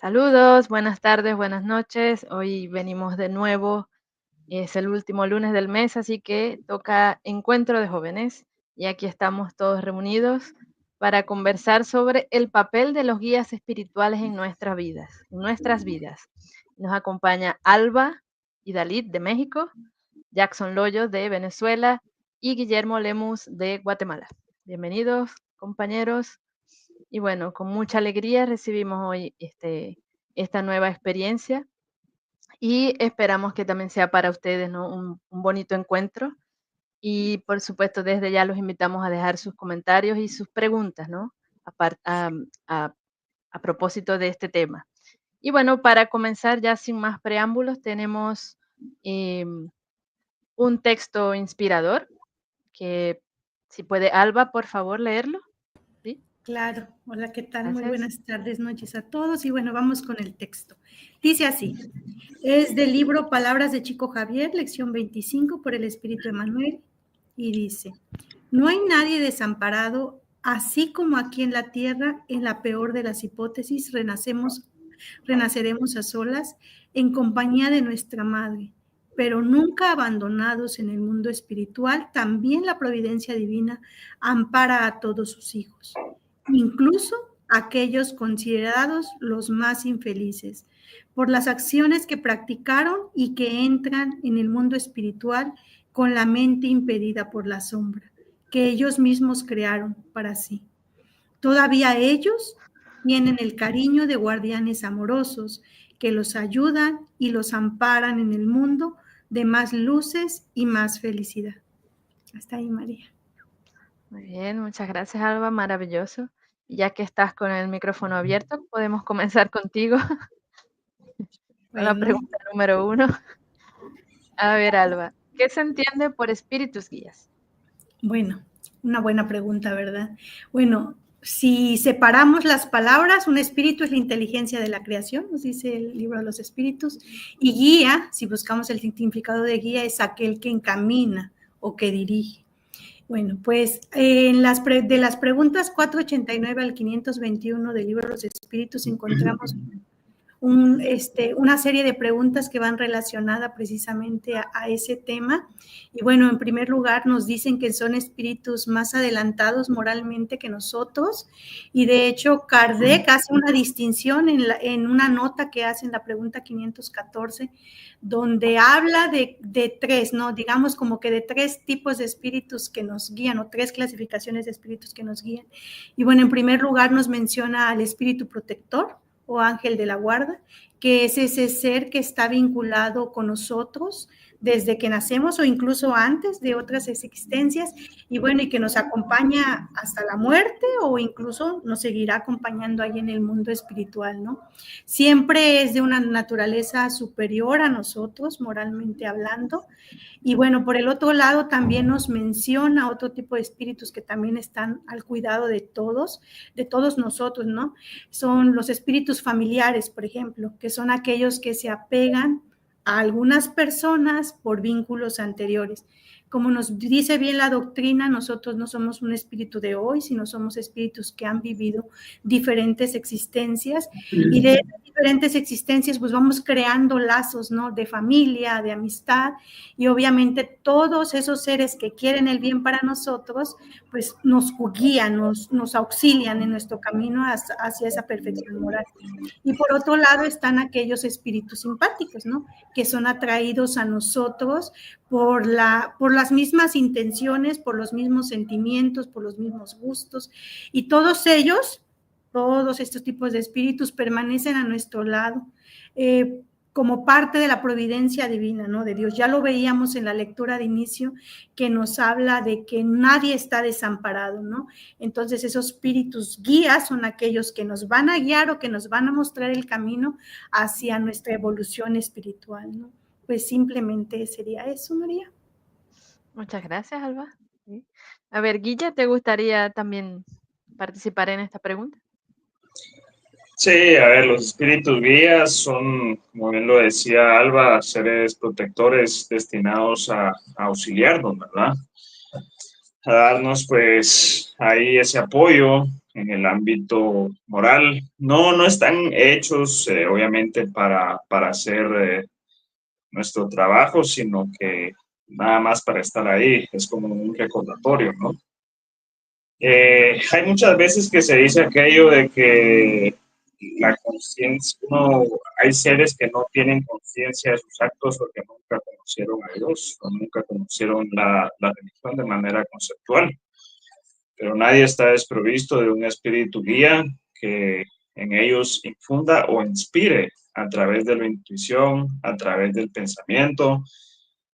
Saludos, buenas tardes, buenas noches. Hoy venimos de nuevo, es el último lunes del mes, así que toca Encuentro de Jóvenes y aquí estamos todos reunidos para conversar sobre el papel de los guías espirituales en nuestras vidas. Nos acompaña Alba y Dalit de México, Jackson Loyo de Venezuela y Guillermo Lemus de Guatemala. Bienvenidos, compañeros. Y bueno, con mucha alegría recibimos hoy esta nueva experiencia y esperamos que también sea para ustedes, ¿no? Un bonito encuentro. Y por supuesto, desde ya los invitamos a dejar sus comentarios y sus preguntas, ¿no? A, a, a propósito de este tema. Y bueno, para comenzar ya sin más preámbulos, tenemos un texto inspirador que, si puede, Alba, por favor, leerlo. ¿Sí? Claro, hola, ¿qué tal? Gracias. Muy buenas tardes, noches a todos. Y bueno, vamos con el texto. Dice así, es del libro Palabras de Chico Javier, lección 25 por el Espíritu Emmanuel, y dice, no hay nadie desamparado, así como aquí en la tierra, en la peor de las hipótesis, renaceremos a solas en compañía de nuestra madre, pero nunca abandonados en el mundo espiritual, también la providencia divina ampara a todos sus hijos, incluso aquellos considerados los más infelices, por las acciones que practicaron y que entran en el mundo espiritual con la mente impedida por la sombra, que ellos mismos crearon para sí. Todavía ellos tienen el cariño de guardianes amorosos que los ayudan y los amparan en el mundo de más luces y más felicidad. Hasta ahí, María. Muy bien, muchas gracias, Alba, maravilloso. Y ya que estás con el micrófono abierto, podemos comenzar contigo con la pregunta número 1. A ver, Alba, ¿qué se entiende por espíritus guías? Bueno, una buena pregunta, ¿verdad? Bueno, si separamos las palabras, un espíritu es la inteligencia de la creación, nos dice el libro de los espíritus, y guía, si buscamos el significado de guía, es aquel que encamina o que dirige. Bueno, pues de las preguntas 489 al 521 del libro de los espíritus encontramos una serie de preguntas que van relacionadas precisamente a ese tema. Y bueno, en primer lugar nos dicen que son espíritus más adelantados moralmente que nosotros, y de hecho Kardec hace una distinción en una nota que hace en la pregunta 514, donde habla de tres, ¿no? Digamos como que de tres tipos de espíritus que nos guían, o tres clasificaciones de espíritus que nos guían. Y bueno, en primer lugar nos menciona al espíritu protector, o ángel de la guarda, que es ese ser que está vinculado con nosotros desde que nacemos o incluso antes de otras existencias, y bueno, y que nos acompaña hasta la muerte o incluso nos seguirá acompañando ahí en el mundo espiritual, ¿no? Siempre es de una naturaleza superior a nosotros, moralmente hablando. Y bueno, por el otro lado también nos menciona otro tipo de espíritus que también están al cuidado de todos nosotros, ¿no? Son los espíritus familiares, por ejemplo, que son aquellos que se apegan a algunas personas por vínculos anteriores. Como nos dice bien la doctrina, nosotros no somos un espíritu de hoy, sino somos espíritus que han vivido diferentes existencias, y de esas diferentes existencias pues vamos creando lazos, ¿no? De familia, de amistad, y obviamente todos esos seres que quieren el bien para nosotros pues nos guían, nos auxilian en nuestro camino hacia esa perfección moral. Y por otro lado están aquellos espíritus simpáticos, ¿no? Que son atraídos a nosotros por las mismas intenciones, por los mismos sentimientos, por los mismos gustos, y todos estos tipos de espíritus permanecen a nuestro lado como parte de la providencia divina, ¿no? De Dios. Ya lo veíamos en la lectura de inicio, que nos habla de que nadie está desamparado, ¿no? Entonces esos espíritus guías son aquellos que nos van a guiar o que nos van a mostrar el camino hacia nuestra evolución espiritual, ¿no? Pues simplemente sería eso, María. Muchas gracias, Alba. ¿Sí? A ver, Guilla, ¿te gustaría también participar en esta pregunta? Sí, a ver, los espíritus guías son, como bien lo decía Alba, seres protectores destinados a auxiliarnos, ¿verdad? A darnos pues ahí ese apoyo en el ámbito moral. No están hechos, obviamente, para hacer nuestro trabajo, sino que nada más para estar ahí. Es como un recordatorio, ¿no? Hay muchas veces que se dice aquello de que la conciencia, hay seres que no tienen conciencia de sus actos porque nunca conocieron a Dios o nunca conocieron la religión de manera conceptual. Pero nadie está desprovisto de un espíritu guía que en ellos infunda o inspire a través de la intuición, a través del pensamiento,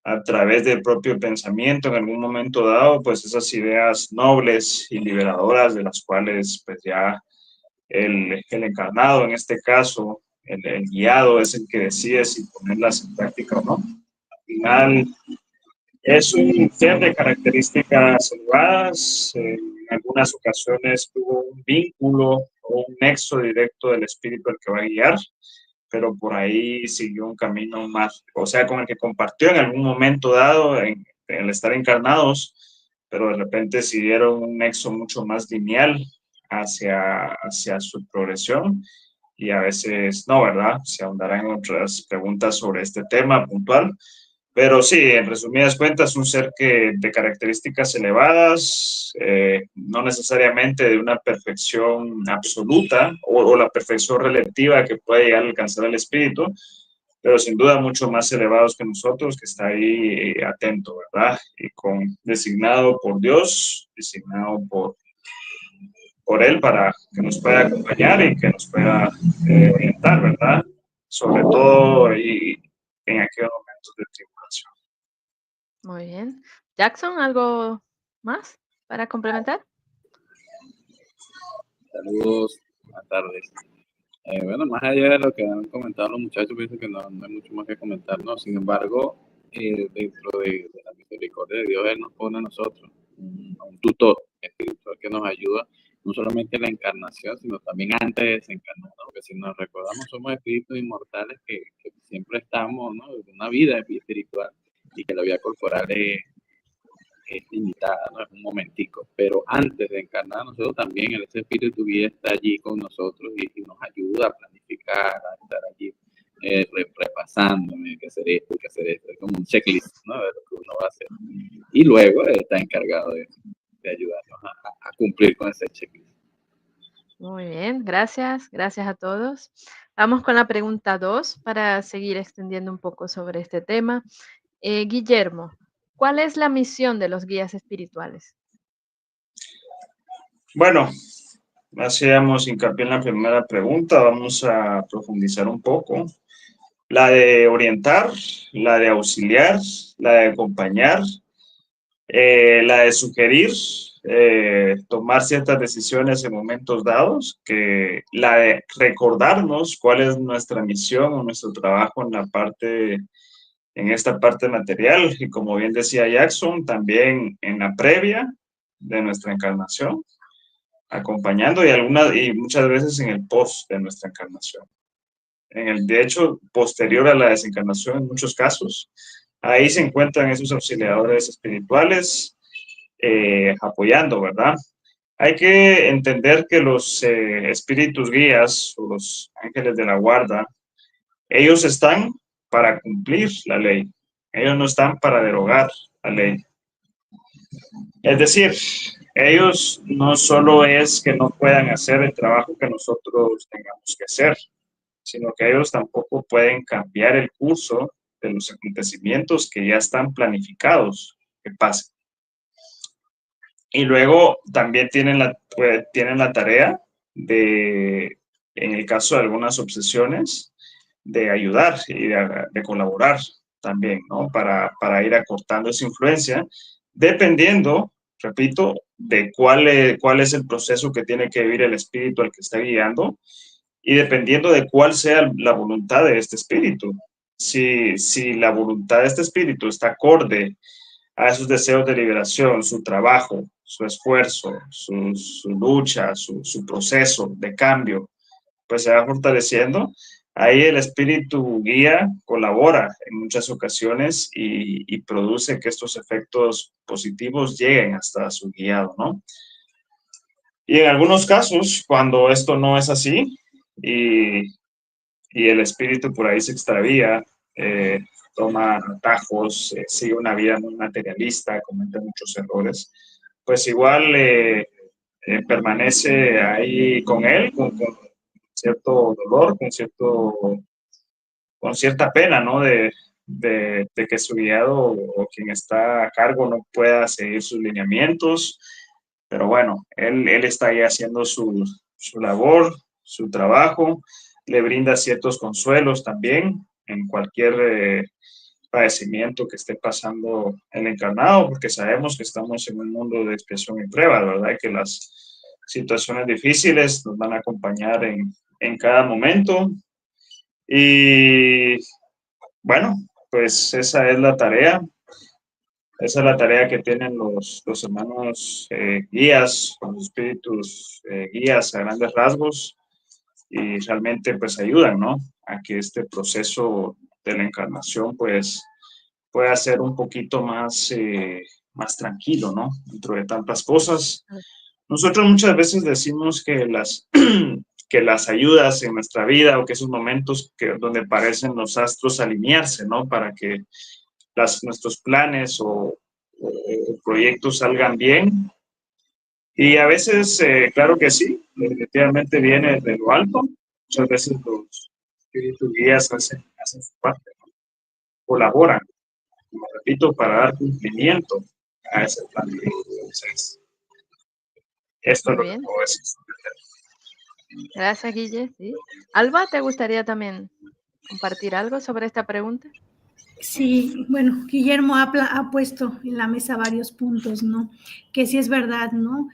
a través del propio pensamiento en algún momento dado, pues esas ideas nobles y liberadoras de las cuales pues ya el encarnado, en este caso, el guiado es el que decide si ponerlas en práctica o no. Al final es un ser de características elevadas, en algunas ocasiones tuvo un vínculo o un nexo directo del espíritu al que va a guiar, pero por ahí siguió un camino más, o sea, con el que compartió en algún momento dado en el estar encarnados, pero de repente siguieron un nexo mucho más lineal hacia su progresión y a veces no, ¿verdad? Se ahondarán en otras preguntas sobre este tema puntual. Pero sí, en resumidas cuentas, un ser que de características elevadas, no necesariamente de una perfección absoluta o la perfección relativa que puede llegar a alcanzar el espíritu, pero sin duda mucho más elevados que nosotros, que está ahí atento, ¿verdad? Y designado por Dios, designado por Él para que nos pueda acompañar y que nos pueda orientar, ¿verdad? Sobre todo en aquellos momentos de tribulación. Muy bien. Jackson, ¿algo más para complementar? Saludos, buenas tardes. Bueno, más allá de lo que han comentado los muchachos, pienso que no hay mucho más que comentar, ¿no? Sin embargo, dentro de la misericordia de Dios, Él nos pone a nosotros un tutor espiritual que nos ayuda, no solamente en la encarnación, sino también antes de desencarnar, ¿no? Porque si nos recordamos, somos espíritus inmortales que siempre estamos, ¿no? En una vida espiritual y que la vida corporal es limitada, ¿no? Es un momentico, pero antes de encarnar nosotros también, ese espíritu guía está allí con nosotros y nos ayuda a planificar, a estar allí repasando, hay que hacer esto, hay que hacer esto, es como un checklist, ¿no? De lo que uno va a hacer. Y luego está encargado de ayudarnos a cumplir con ese checklist. Muy bien, gracias a todos. Vamos con la pregunta 2 para seguir extendiendo un poco sobre este tema. Guillermo, ¿cuál es la misión de los guías espirituales? Bueno, hacíamos hincapié en la primera pregunta, vamos a profundizar un poco. La de orientar, la de auxiliar, la de acompañar, la de sugerir, tomar ciertas decisiones en momentos dados, la de recordarnos cuál es nuestra misión o nuestro trabajo en esta parte material, y como bien decía Jackson, también en la previa de nuestra encarnación, acompañando y muchas veces en el post de nuestra encarnación. De hecho, posterior a la desencarnación en muchos casos, ahí se encuentran esos auxiliadores espirituales apoyando, ¿verdad? Hay que entender que los espíritus guías o los ángeles de la guarda, ellos están para cumplir la ley, ellos no están para derogar la ley. Es decir, ellos no solo es que no puedan hacer el trabajo que nosotros tengamos que hacer, sino que ellos tampoco pueden cambiar el curso de los acontecimientos que ya están planificados que pasen. Y luego también tienen la tarea de, en el caso de algunas obsesiones, de ayudar y de colaborar también, ¿no? Para ir acortando esa influencia, dependiendo, repito, de cuál es el proceso que tiene que vivir el espíritu al que está guiando y dependiendo de cuál sea la voluntad de este espíritu. Si la voluntad de este espíritu está acorde a esos deseos de liberación, su trabajo, su esfuerzo, su lucha, su proceso de cambio, pues se va fortaleciendo. Ahí el espíritu guía colabora en muchas ocasiones y produce que estos efectos positivos lleguen hasta su guiado, ¿no? Y en algunos casos, cuando esto no es así y, y el espíritu por ahí se extravía, toma atajos, sigue una vida muy materialista, comete muchos errores, pues igual permanece ahí con él, con cierto dolor, con cierta pena, ¿no? De que su guiado o quien está a cargo no pueda seguir sus lineamientos, pero bueno, él está ahí haciendo su labor, su trabajo, le brinda ciertos consuelos también en cualquier padecimiento que esté pasando el encarnado, porque sabemos que estamos en un mundo de expiación y prueba, ¿verdad? Que las situaciones difíciles nos van a acompañar en cada momento. Y bueno, pues esa es la tarea. Esa es la tarea que tienen los hermanos guías, los espíritus guías a grandes rasgos, y realmente pues ayudan, ¿no? A que este proceso de la encarnación pues pueda ser un poquito más tranquilo, ¿no? Dentro de tantas cosas. Nosotros muchas veces decimos que que las ayudas en nuestra vida o que esos momentos donde parecen los astros alinearse, ¿no? Para que nuestros planes o proyectos salgan bien. Y a veces, claro que sí, definitivamente viene de lo alto. Muchas veces los espíritus guías hacen su parte, ¿no? Colaboran, como repito, para dar cumplimiento a ese plan. Entonces, esto es Muy lo que bien. puedo decir. Gracias, Guille. ¿Sí? Alba, ¿te gustaría también compartir algo sobre esta pregunta? Sí, bueno, Guillermo ha puesto en la mesa varios puntos, ¿no? Que sí es verdad, ¿no?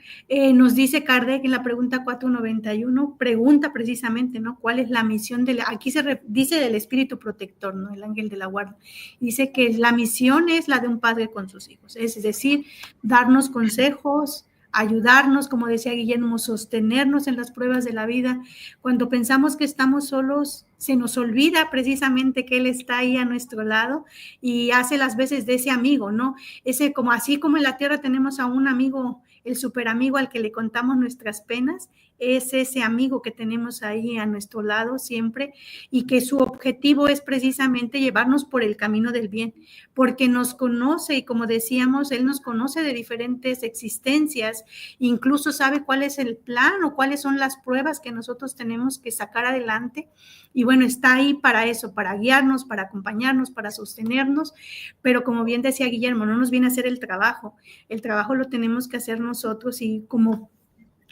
Nos dice Kardec en la pregunta 491, pregunta precisamente, ¿no? ¿Cuál es la misión aquí dice del espíritu protector, ¿no? El ángel de la guarda. Dice que la misión es la de un padre con sus hijos, es decir, darnos consejos, ayudarnos, como decía Guillermo, sostenernos en las pruebas de la vida. Cuando pensamos que estamos solos, se nos olvida precisamente que Él está ahí a nuestro lado y hace las veces de ese amigo, ¿no? Ese, como así como en la tierra tenemos a un amigo, el super amigo al que le contamos nuestras penas, es ese amigo que tenemos ahí a nuestro lado siempre y que su objetivo es precisamente llevarnos por el camino del bien, porque nos conoce y como decíamos, Él nos conoce de diferentes existencias, incluso sabe cuál es el plan o cuáles son las pruebas que nosotros tenemos que sacar adelante. Y bueno, está ahí para eso, para guiarnos, para acompañarnos, para sostenernos, pero como bien decía Guillermo, no nos viene a hacer el trabajo lo tenemos que hacer nosotros y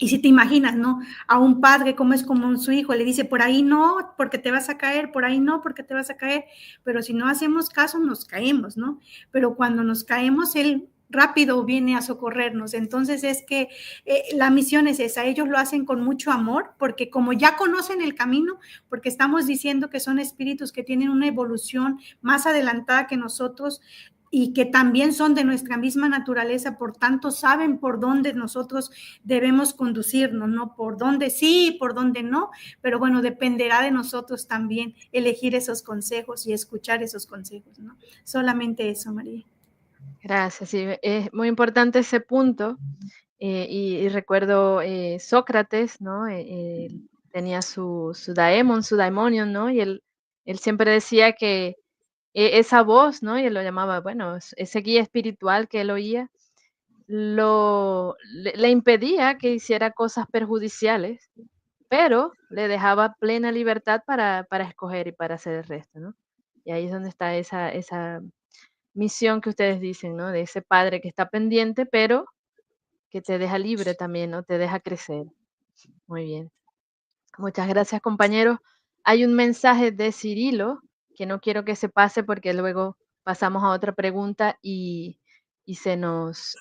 si te imaginas, ¿no? A un padre, como es como su hijo, le dice, por ahí no, porque te vas a caer, por ahí no, porque te vas a caer, pero si no hacemos caso, nos caemos, ¿no? Pero cuando nos caemos, él rápido viene a socorrernos. Entonces es que la misión es esa, ellos lo hacen con mucho amor, porque como ya conocen el camino, porque estamos diciendo que son espíritus que tienen una evolución más adelantada que nosotros, y que también son de nuestra misma naturaleza, por tanto saben por dónde nosotros debemos conducirnos, ¿no? Por dónde sí, por dónde no, pero bueno, dependerá de nosotros también elegir esos consejos y escuchar esos consejos, ¿no? Solamente eso, María. Gracias, sí, es muy importante ese punto. Y recuerdo Sócrates, ¿no? Él tenía su daemon, su daimonion, ¿no? Y él siempre decía que esa voz, ¿no? Y él lo llamaba, bueno, ese guía espiritual que él oía, le impedía que hiciera cosas perjudiciales, pero le dejaba plena libertad para escoger y para hacer el resto, ¿no? Y ahí es donde está esa misión que ustedes dicen, ¿no? De ese padre que está pendiente, pero que te deja libre también, ¿no? Te deja crecer. Muy bien. Muchas gracias, compañeros. Hay un mensaje de Cirilo que no quiero que se pase porque luego pasamos a otra pregunta y se nos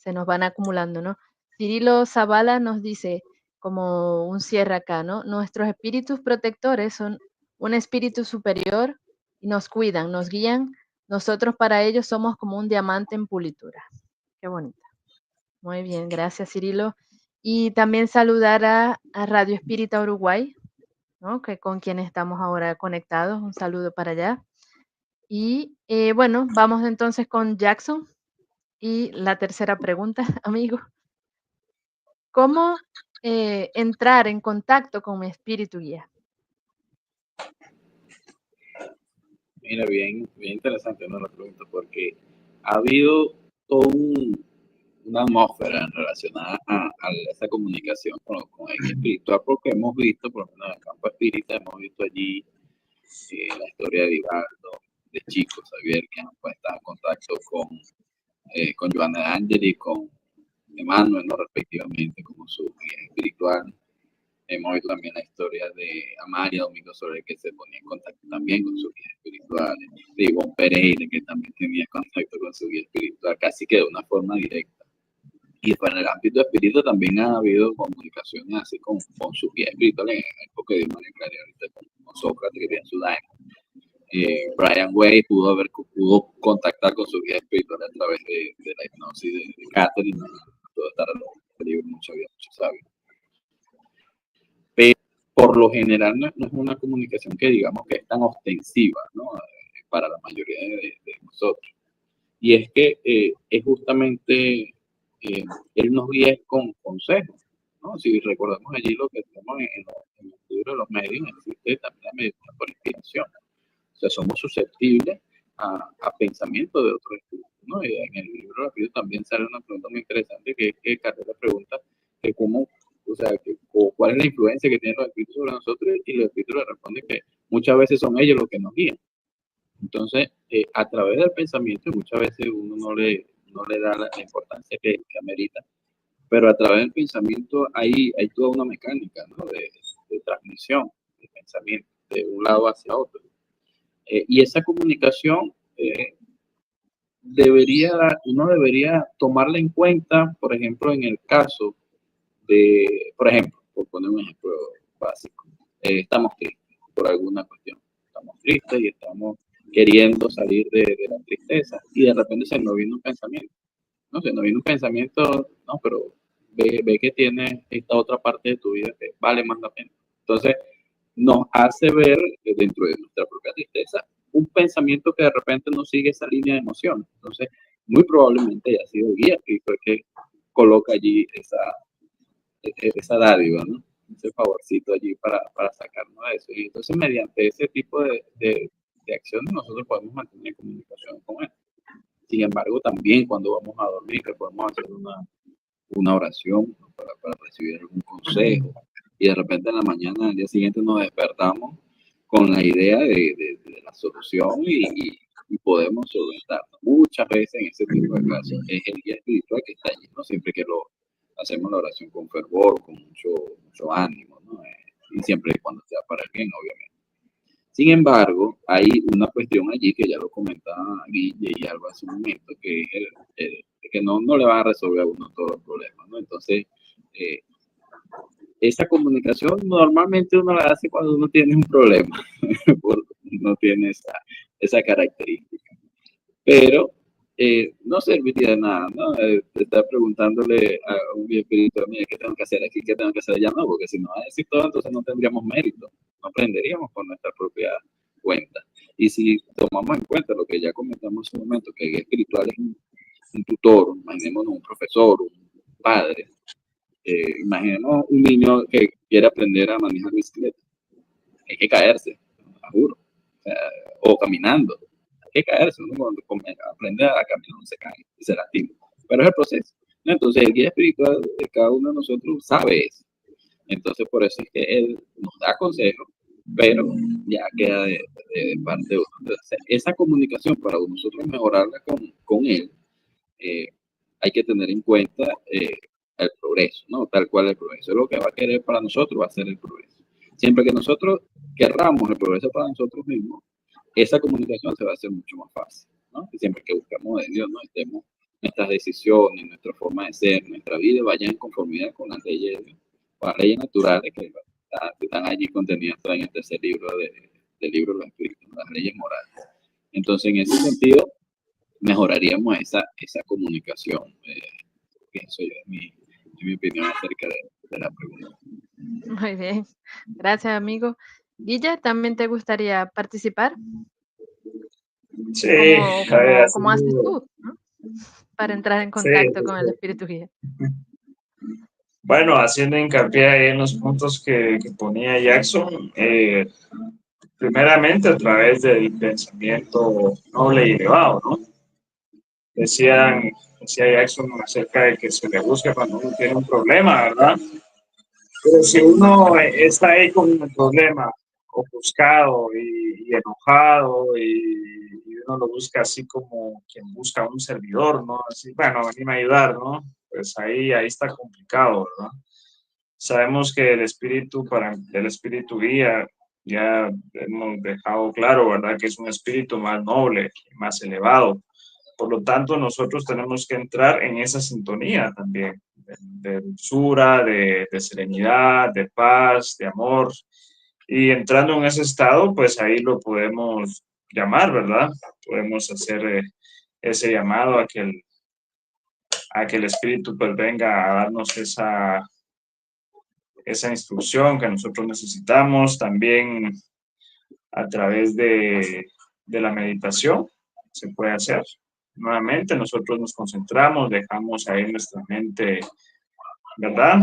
van acumulando, ¿no? Cirilo Zavala nos dice, como un cierre acá, ¿no? Nuestros espíritus protectores son un espíritu superior y nos cuidan, nos guían. Nosotros para ellos somos como un diamante en pulitura. Qué bonito. Muy bien, gracias Cirilo. Y también saludar a Radio Espírita Uruguay, ¿no? Que con quienes estamos ahora conectados. Un saludo para allá. Y bueno, vamos entonces con Jackson. Y la tercera pregunta, amigo. ¿cómo entrar en contacto con mi espíritu guía? Mira, bien interesante, ¿no? La pregunta, porque ha habido toda una atmósfera relacionada a esa comunicación con el guía espiritual, porque hemos visto, por lo menos en el campo espírita, hemos visto allí la historia de Vivaldo, de Chico Xavier, que han pues, estado en contacto con Joana de Ángel y con Emmanuel, ¿no? Respectivamente, como su guía espiritual. Hemos visto también la historia de Amalia Domingo Soler, que se ponía en contacto también con su guía espiritual, de Ivonne Pereira, que también tenía contacto con su guía espiritual, casi que de una forma directa. Y para el ámbito espíritu también ha habido comunicaciones así con su guía espiritual, en el época de María Clara, ahorita con Sócrates, que tiene su daimon. Brian Way pudo contactar con su guía espiritual a través de la hipnosis de Catherine, todo estar en libro, mucho sabio. Pero por lo general no es una comunicación que digamos que es tan ostensiva, ¿no? Para la mayoría de nosotros. Y es que es justamente él nos guía con consejos, ¿no? Si recordamos allí lo que tenemos en el libro de los medios, existe también la meditación por inspiración. O sea, somos susceptibles a pensamientos de otros espíritus, ¿no? Y en el libro de los espíritus también sale una pregunta muy interesante, que es que Carrera pregunta que cómo, o sea, cuál es la influencia que tienen los espíritus sobre nosotros, y los espíritus le responden que muchas veces son ellos los que nos guían. Entonces, a través del pensamiento, muchas veces uno no le da la importancia que amerita, pero a través del pensamiento hay toda una mecánica, ¿no? de transmisión de pensamiento de un lado hacia otro. Y esa comunicación uno debería tomarla en cuenta, por ejemplo, en el caso de, por ejemplo, por poner un ejemplo básico, estamos tristes por alguna cuestión, estamos tristes y estamos queriendo salir de la tristeza, y de repente se nos viene un pensamiento, no se nos viene un pensamiento, no, pero ve que tienes esta otra parte de tu vida que vale más la pena. Entonces, nos hace ver dentro de nuestra propia tristeza un pensamiento que de repente no sigue esa línea de emoción. Entonces, muy probablemente haya sido el guía que fue que coloca allí esa dádiva, ¿no? Ese favorcito allí para sacarnos de eso. Y entonces, mediante ese tipo de acciones, nosotros podemos mantener comunicación con él. Sin embargo, también cuando vamos a dormir, que podemos hacer una oración para recibir algún consejo, y de repente en la mañana, al día siguiente, nos despertamos con la idea de la solución y podemos solventarnos. Muchas veces en ese tipo de casos es el guía espiritual que está allí, ¿no? Siempre que hacemos la oración con fervor, con mucho ánimo, ¿no? Y siempre y cuando sea para el bien, obviamente. Sin embargo, hay una cuestión allí que ya lo comentaba Guille y algo hace un momento, que es que no le va a resolver a uno todos los problemas, ¿no? Entonces, esa comunicación normalmente uno la hace cuando uno tiene un problema, no tiene esa característica. Pero no serviría de nada, ¿no? Estar preguntándole a un guía espiritual, mira, ¿qué tengo que hacer aquí? ¿Qué tengo que hacer allá? No, porque si no va a decir todo, entonces no tendríamos mérito, no aprenderíamos por nuestra propia cuenta. Y si tomamos en cuenta lo que ya comentamos en un momento, que el guía espiritual es un tutor, imaginémonos un profesor, un padre, imaginemos un niño que quiere aprender a manejar bicicleta, hay que caerse, juro, o caminando. Hay que caerse, uno cuando aprende a caminar no se cae y se lastima, pero es el proceso, ¿no? Entonces el guía espiritual de cada uno de nosotros sabe eso, entonces por eso es que él nos da consejos, pero ya queda de parte de uno. Entonces, esa comunicación para nosotros mejorarla con él, hay que tener en cuenta el progreso, ¿no? Tal cual el progreso. Lo que va a querer para nosotros va a ser el progreso. Siempre que nosotros querramos el progreso para nosotros mismos, esa comunicación se va a hacer mucho más fácil, ¿no? Y siempre que buscamos de Dios, ¿no? Estemos nuestras decisiones, nuestra forma de ser, nuestra vida vayan en conformidad con las leyes naturales que están allí contenidas en el tercer libro del libro de los espíritus, las leyes morales. Entonces, en ese sentido, mejoraríamos esa comunicación. Pienso yo, mi opinión acerca de la pregunta. Muy bien, gracias amigo. Guilla, ¿también te gustaría participar? Sí, ¿Cómo haces tú, ¿no? Para entrar en contacto con el espíritu guía? Bueno, haciendo hincapié ahí en los puntos que ponía Jackson, primeramente a través del pensamiento noble y elevado, ¿no? Decía Jackson acerca de que se le busca cuando uno tiene un problema, ¿verdad? Pero si uno está ahí con un problema, ofuscado y enojado, y uno lo busca así como quien busca un servidor, ¿no? Así, bueno, venime a ayudar, ¿no? Pues ahí está complicado, ¿verdad? Sabemos que el espíritu guía, ya hemos dejado claro, ¿verdad? Que es un espíritu más noble, más elevado. Por lo tanto, nosotros tenemos que entrar en esa sintonía también, de dulzura, de serenidad, de paz, de amor. Y entrando en ese estado, pues ahí lo podemos llamar, ¿verdad? Podemos hacer ese llamado a que el espíritu pues venga a darnos esa instrucción que nosotros necesitamos. También a través de la meditación se puede hacer. Nuevamente nosotros nos concentramos, dejamos ahí nuestra mente, ¿verdad?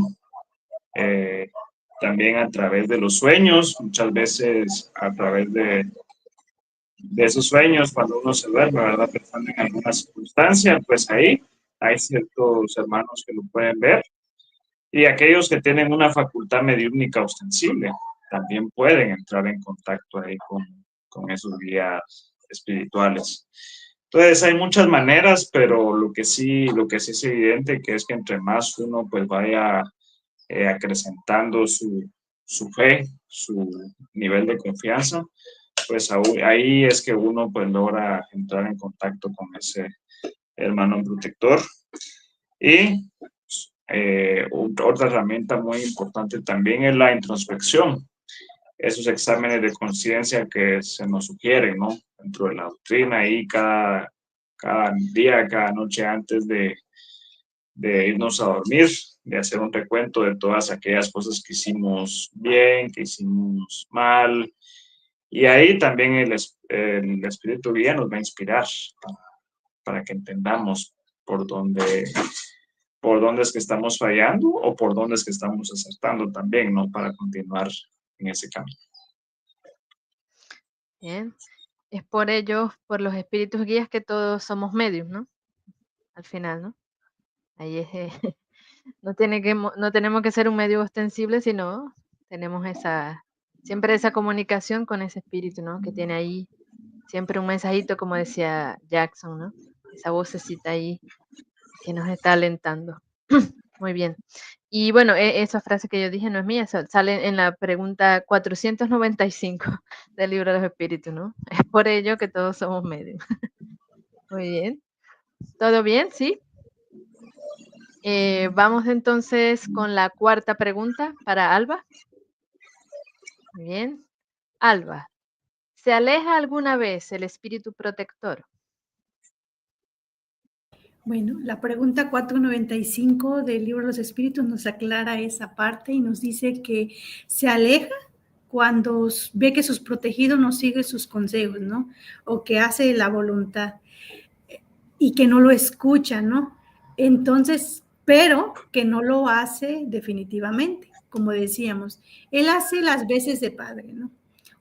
También a través de los sueños, muchas veces a través de esos sueños, cuando uno se duerme, ¿verdad? Pensando en alguna circunstancia, pues ahí hay ciertos hermanos que lo pueden ver. Y aquellos que tienen una facultad mediúnica ostensible también pueden entrar en contacto ahí con esos guías espirituales. Entonces hay muchas maneras, pero lo que sí es evidente que es que entre más uno pues vaya acrecentando su fe, su nivel de confianza, pues ahí es que uno pues logra entrar en contacto con ese hermano protector. Y otra herramienta muy importante también es la introspección, esos exámenes de conciencia que se nos sugieren, ¿no? Dentro de la doctrina y cada día, cada noche antes de irnos a dormir, de hacer un recuento de todas aquellas cosas que hicimos bien, que hicimos mal. Y ahí también el espíritu guía nos va a inspirar para que entendamos por dónde es que estamos fallando o por dónde es que estamos acertando también, ¿no? Para continuar en ese camino. Bien. Es por ello, por los espíritus guías, que todos somos medios, ¿no? Al final, ¿no? Ahí es, no tenemos que ser un medio ostensible, sino tenemos siempre esa comunicación con ese espíritu, ¿no? Que tiene ahí siempre un mensajito, como decía Jackson, ¿no? Esa vocecita ahí que nos está alentando. Muy bien. Y bueno, esa frase que yo dije no es mía, sale en la pregunta 495 del libro de los espíritus, ¿no? Es por ello que todos somos medios. Muy bien. ¿Todo bien? ¿Sí? Vamos entonces con la cuarta pregunta para Alba. Muy bien. Alba, ¿se aleja alguna vez el espíritu protector? Bueno, la pregunta 495 del libro de los espíritus nos aclara esa parte y nos dice que se aleja cuando ve que sus protegidos no siguen sus consejos, ¿no? O que hace la voluntad y que no lo escucha, ¿no? Entonces, pero que no lo hace definitivamente, como decíamos. Él hace las veces de padre, ¿no?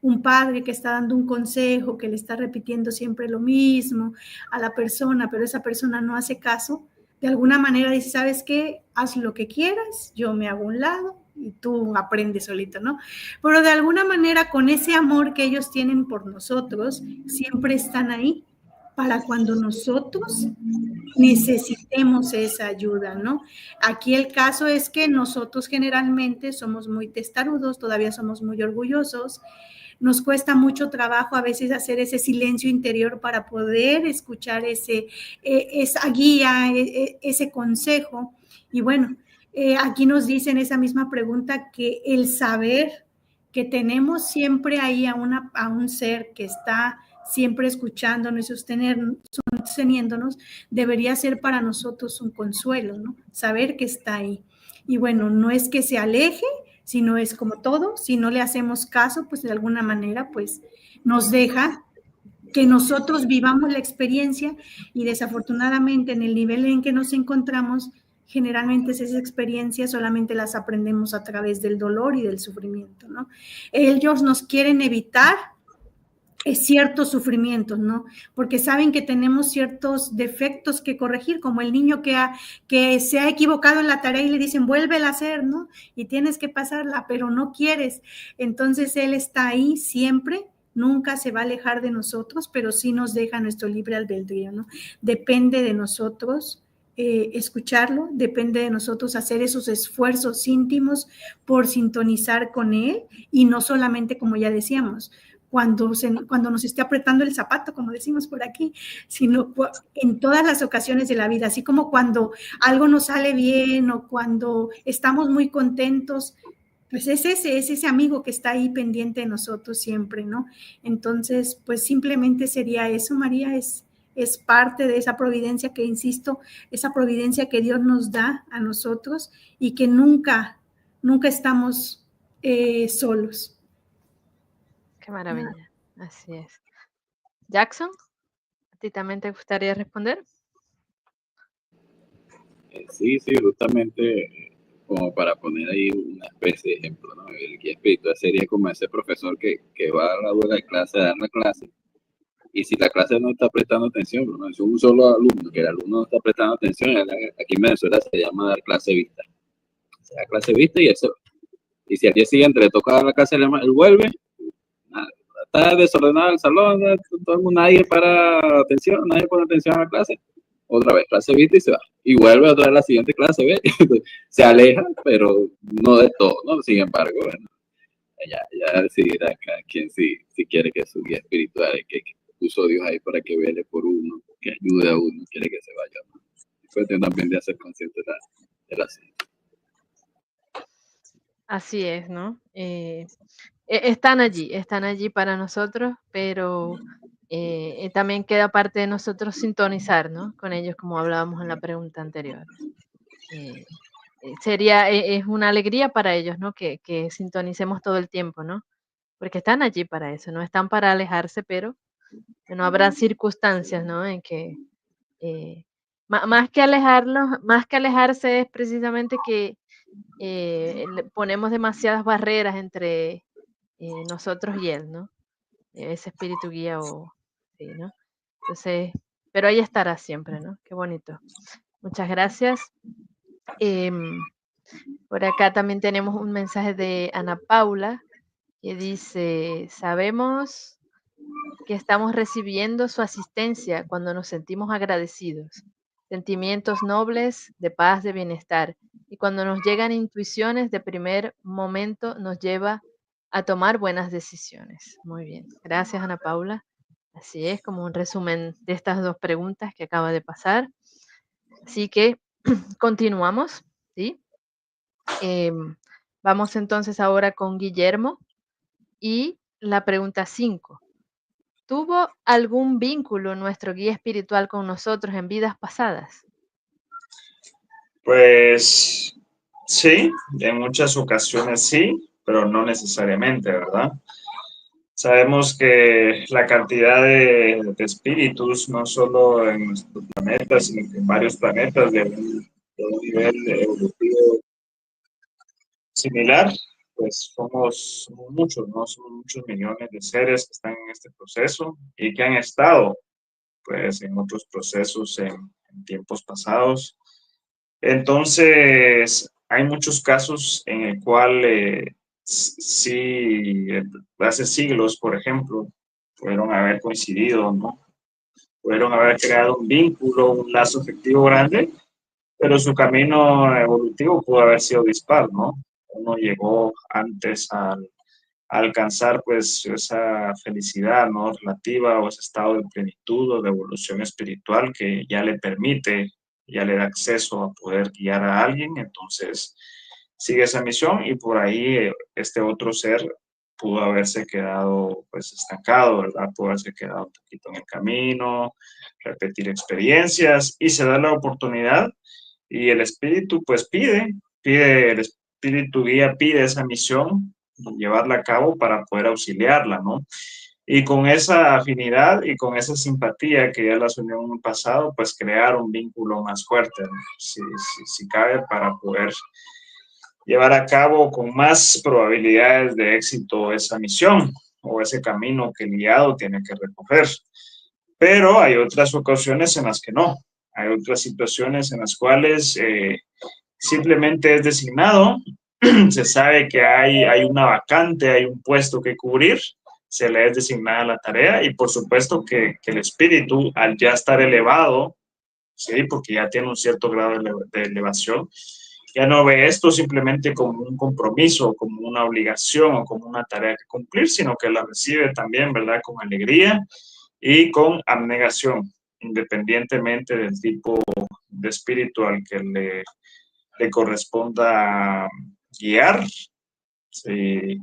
Un padre que está dando un consejo, que le está repitiendo siempre lo mismo a la persona, pero esa persona no hace caso, de alguna manera dice, ¿sabes qué? Haz lo que quieras, yo me hago a un lado y tú aprendes solito, ¿no? Pero de alguna manera, con ese amor que ellos tienen por nosotros, siempre están ahí para cuando nosotros necesitemos esa ayuda, ¿no? Aquí el caso es que nosotros generalmente somos muy testarudos, todavía somos muy orgullosos, nos cuesta mucho trabajo a veces hacer ese silencio interior para poder escuchar esa guía, ese consejo. Y bueno, aquí nos dicen esa misma pregunta que el saber que tenemos siempre ahí a un ser que está siempre escuchándonos y sosteniéndonos, debería ser para nosotros un consuelo, ¿no? Saber que está ahí. Y bueno, no es que se aleje, sino es como todo, si no le hacemos caso, pues de alguna manera, pues nos deja que nosotros vivamos la experiencia y desafortunadamente en el nivel en que nos encontramos, generalmente esas experiencias solamente las aprendemos a través del dolor y del sufrimiento, ¿no? Ellos nos quieren evitar ciertos sufrimientos, ¿no? Porque saben que tenemos ciertos defectos que corregir, como el niño que se ha equivocado en la tarea y le dicen, vuélvela a hacer, ¿no? Y tienes que pasarla, pero no quieres. Entonces Él está ahí siempre, nunca se va a alejar de nosotros, pero sí nos deja nuestro libre albedrío, ¿no? Depende de nosotros escucharlo, depende de nosotros hacer esos esfuerzos íntimos por sintonizar con Él, y no solamente, como ya decíamos, cuando nos esté apretando el zapato, como decimos por aquí, sino en todas las ocasiones de la vida, así como cuando algo nos sale bien o cuando estamos muy contentos, pues es ese amigo que está ahí pendiente de nosotros siempre, ¿no? Entonces, pues simplemente sería eso, María, es parte de esa providencia que, insisto, esa providencia que Dios nos da a nosotros y que nunca estamos solos. Qué maravilla, así es. Jackson, ¿a ti también te gustaría responder? Sí, justamente como para poner ahí una especie de ejemplo, ¿no? El guía espiritual sería como ese profesor que va a la hora de clase a dar la clase, y si la clase no está prestando atención, ¿no? Es un solo alumno, que el alumno no está prestando atención, aquí en Venezuela se llama dar clase vista. Se da clase vista y eso. Y si al día siguiente le toca dar la clase, él vuelve, está desordenado el salón, todo el mundo, nadie para atención, nadie pone atención a la clase. Otra vez, clase vista y se va. Y vuelve otra vez a la siguiente clase, ¿ve? Se aleja, pero no de todo, ¿no? Sin embargo, bueno, ya decidirá cada quien si quiere que su guía espiritual, que puso Dios ahí para que vele por uno, que ayude a uno, quiere que se vaya, ¿no? Pues también de ser consciente de la asunto. Así es, ¿no? Están allí para nosotros, pero también queda parte de nosotros sintonizar, ¿no? Con ellos, como hablábamos en la pregunta anterior. Es una alegría para ellos, ¿no? Que sintonicemos todo el tiempo, ¿no? Porque están allí para eso, no están para alejarse, pero no habrá circunstancias, ¿no? En que más que alejarse es precisamente que ponemos demasiadas barreras entre nosotros y él, ¿no? Ese espíritu guía sí, ¿no? Entonces, pero ahí estará siempre, ¿no? Qué bonito. Muchas gracias. Por acá también tenemos un mensaje de Ana Paula que dice, sabemos que estamos recibiendo su asistencia cuando nos sentimos agradecidos, sentimientos nobles de paz, de bienestar, y cuando nos llegan intuiciones de primer momento nos lleva a tomar buenas decisiones. Muy bien, gracias Ana Paula. Así es, como un resumen de estas dos preguntas que acaba de pasar. Así que continuamos, ¿sí? Vamos entonces ahora con Guillermo y la pregunta 5. ¿Tuvo algún vínculo nuestro guía espiritual con nosotros en vidas pasadas? Pues sí, en muchas ocasiones sí, pero no necesariamente, ¿verdad? Sabemos que la cantidad de espíritus, no solo en nuestro planeta, sino que en varios planetas de un nivel evolutivo similar, pues somos muchos, ¿no? Somos muchos millones de seres que están en este proceso y que han estado, pues, en otros procesos en tiempos pasados. Entonces, hay muchos casos en el cual sí, hace siglos, por ejemplo, pudieron haber coincidido, ¿no? Pudieron haber creado un vínculo, un lazo afectivo grande, pero su camino evolutivo pudo haber sido dispar, ¿no? Uno llegó antes a alcanzar pues esa felicidad, ¿no? Relativa, o ese estado de plenitud o de evolución espiritual que ya le permite, ya le da acceso a poder guiar a alguien. Entonces sigue esa misión y por ahí este otro ser pudo haberse quedado pues estancado, ¿verdad? Pudo haberse quedado un poquito en el camino, repetir experiencias, y se da la oportunidad y el espíritu pues el espíritu guía pide esa misión, llevarla a cabo para poder auxiliarla, ¿no? Y con esa afinidad y con esa simpatía que ya las unió en un pasado, pues crear un vínculo más fuerte, ¿no? Si cabe, para poder llevar a cabo con más probabilidades de éxito esa misión o ese camino que el guiado tiene que recorrer. Pero hay otras ocasiones en las que no. Hay otras situaciones en las cuales simplemente es designado, se sabe que hay una vacante, hay un puesto que cubrir, se le es designada la tarea y por supuesto que el espíritu, al ya estar elevado, ¿sí? Porque ya tiene un cierto grado de elevación, ya no ve esto simplemente como un compromiso, como una obligación o como una tarea que cumplir, sino que la recibe también, ¿verdad? Con alegría y con abnegación, independientemente del tipo de espíritu al que le corresponda guiar, si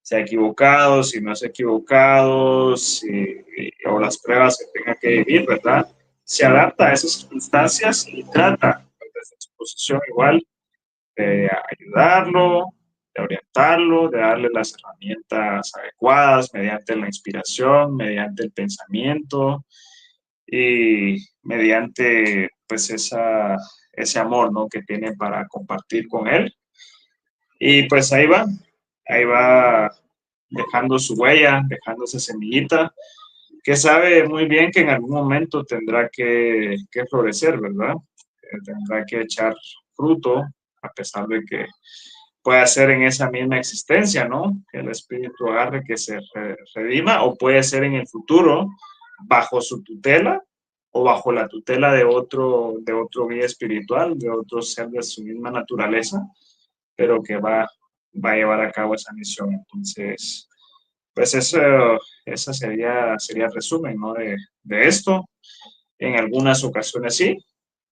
se ha equivocado, si no se ha equivocado, o las pruebas que tenga que vivir, ¿verdad? Se adapta a esas circunstancias y trata desde su posición igual de ayudarlo, de orientarlo, de darle las herramientas adecuadas mediante la inspiración, mediante el pensamiento y mediante pues ese amor, ¿no? Que tiene para compartir con él. Y pues ahí va dejando su huella, dejando esa semillita, que sabe muy bien que en algún momento tendrá que florecer, ¿verdad? Tendrá que echar fruto, a pesar de que puede ser en esa misma existencia, ¿no? Que el espíritu agarre, que se redima, o puede ser en el futuro, bajo su tutela, o bajo la tutela de otro guía espiritual, de otro ser de su misma naturaleza, pero que va a llevar a cabo esa misión. Entonces, pues esa sería el resumen, ¿no? De esto. En algunas ocasiones sí,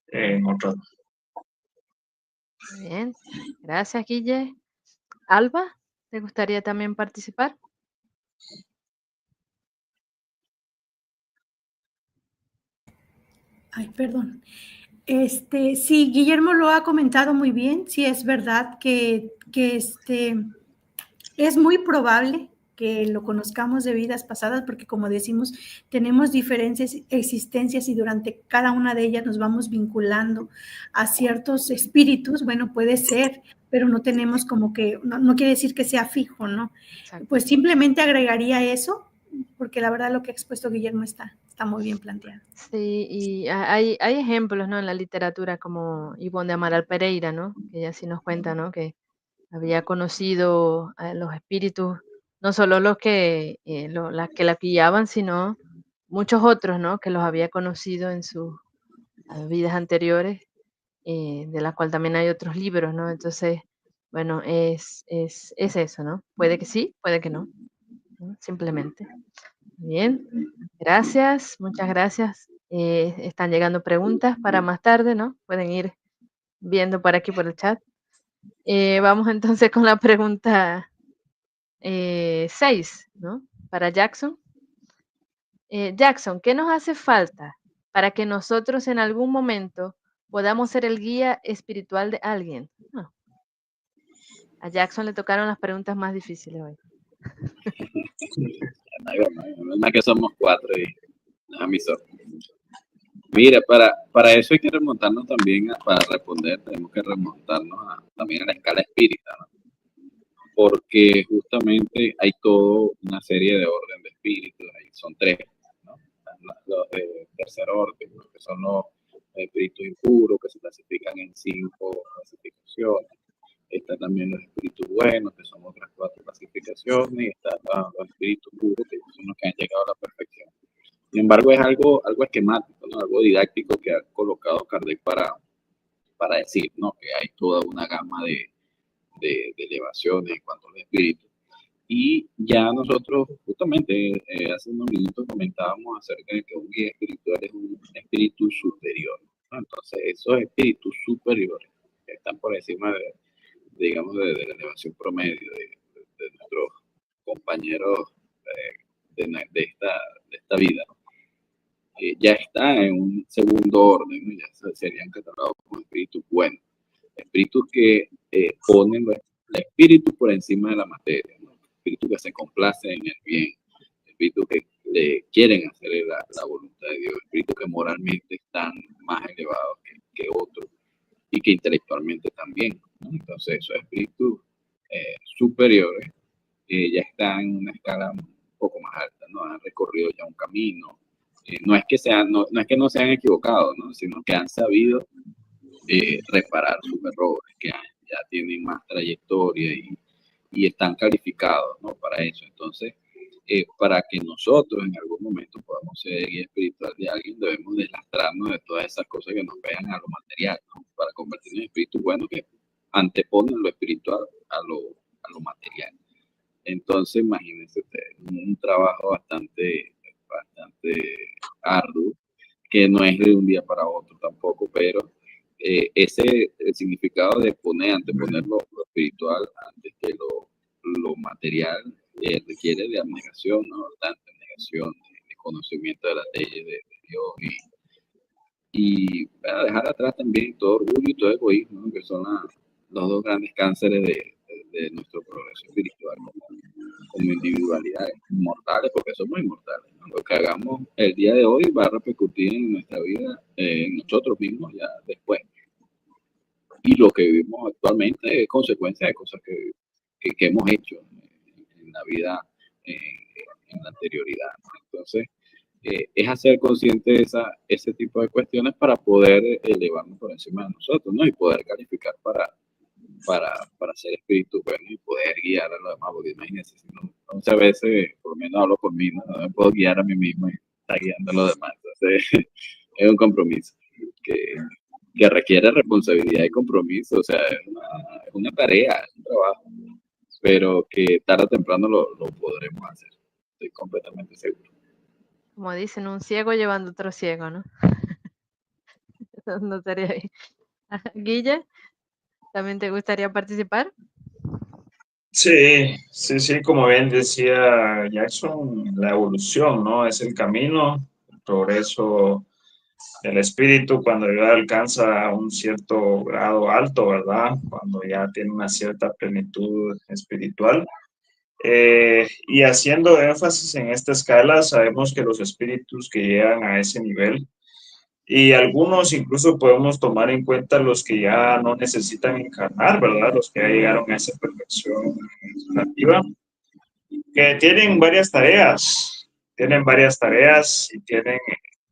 en otras no. Muy bien, gracias, Guille. Alba, ¿te gustaría también participar? Ay, perdón. Sí, Guillermo lo ha comentado muy bien. Sí, es verdad que es muy probable que lo conozcamos de vidas pasadas, porque como decimos, tenemos diferentes existencias y durante cada una de ellas nos vamos vinculando a ciertos espíritus. Bueno, puede ser, pero no tenemos como que, no quiere decir que sea fijo, ¿no? Exacto. Pues simplemente agregaría eso, porque la verdad lo que ha expuesto Guillermo está muy bien planteado. Sí, y hay ejemplos, ¿no? En la literatura como Ivonne de Amaral Pereira, ¿no? Que ella sí nos cuenta, ¿no? Que había conocido a los espíritus, no solo los que, las que la guiaban, sino muchos otros, ¿no? Que los había conocido en sus vidas anteriores, de la cual también hay otros libros, ¿no? Entonces, bueno, es eso, ¿no? Puede que sí, puede que no, ¿no? Simplemente. Bien, gracias, muchas gracias. Están llegando preguntas para más tarde, ¿no? Pueden ir viendo por aquí por el chat. Vamos entonces con la pregunta 6, ¿no? Para Jackson. Jackson, ¿qué nos hace falta para que nosotros en algún momento podamos ser el guía espiritual de alguien? No. A Jackson le tocaron las preguntas más difíciles hoy. No, que somos 4 y a mi sorpresa. Mira, para eso hay que remontarnos también, para responder, tenemos que remontarnos también a la escala espírita, ¿no? Porque justamente hay toda una serie de orden de espíritus, son 3, ¿no? Los de tercer orden, que son los espíritus impuros, que se clasifican en 5 clasificaciones. Están también los espíritus buenos, que son otras 4 clasificaciones, y están los espíritus puros, que son los que han llegado a la perfección. Sin embargo, es algo esquemático, ¿no? Algo didáctico que ha colocado Kardec para decir, ¿no? Que hay toda una gama de elevaciones en cuanto al espíritu. Y ya nosotros, justamente, hace unos minutos comentábamos acerca de que un guía espiritual es un espíritu superior, ¿no? Entonces, esos espíritus superiores que están por encima digamos, de la elevación promedio de nuestros compañeros de esta vida, ¿no? Ya está en un segundo orden, ¿no? Ya serían catalogados como espíritus buenos, espíritus que ponen el espíritu por encima de la materia, ¿no? Espíritus que se complacen en el bien, espíritus que le quieren hacer la voluntad de Dios, espíritus que moralmente están más elevados que otros y que intelectualmente también, ¿no? Entonces esos espíritus superiores ya están en una escala un poco más alta, ¿no? Han recorrido ya un camino. No es que no se han equivocado, ¿no? Sino que han sabido reparar sus errores, que ya tienen más trayectoria y están calificados, ¿no? Para eso. Entonces, para que nosotros en algún momento podamos ser guía espiritual de alguien, debemos deslastrarnos de todas esas cosas que nos pegan a lo material, ¿no? Para convertirnos en espíritus buenos que anteponen lo espiritual a lo material. Entonces, imagínense ustedes, un trabajo bastante arduo, que no es de un día para otro tampoco, pero el significado de anteponer lo espiritual antes que lo material requiere de abnegación, ¿no? Bastante abnegación, de conocimiento de las leyes de Dios y bueno, dejar atrás también todo orgullo y todo egoísmo, ¿no? Que son los dos grandes cánceres de nuestro progreso espiritual como individualidades mortales, porque somos inmortales, ¿no? Lo que hagamos el día de hoy va a repercutir en nuestra vida, en nosotros mismos ya después. Y lo que vivimos actualmente es consecuencia de cosas que hemos hecho en la vida, en la anterioridad, ¿no? Entonces, es hacer consciente ese tipo de cuestiones para poder elevarnos por encima de nosotros, ¿no? Y poder calificar para ser espíritu bueno y poder guiar a los demás, porque imagínense, si no, muchas veces, por lo menos hablo por mí, no me puedo guiar a mí mismo y estar guiando a los demás. Entonces, es un compromiso que requiere responsabilidad y compromiso, o sea, es una tarea, es un trabajo, pero que tarde o temprano lo podremos hacer, estoy completamente seguro. Como dicen, un ciego llevando otro ciego, ¿no? No estaría ahí. Guille, ¿también te gustaría participar? Sí, sí, sí, como bien decía Jackson, la evolución, ¿no? Es el camino, el progreso del espíritu cuando ya alcanza un cierto grado alto, ¿verdad? Cuando ya tiene una cierta plenitud espiritual. Y haciendo énfasis en esta escala, sabemos que los espíritus que llegan a ese nivel, y algunos incluso podemos tomar en cuenta los que ya no necesitan encarnar, ¿verdad? Los que ya llegaron a esa perfección relativa, que tienen varias tareas y tienen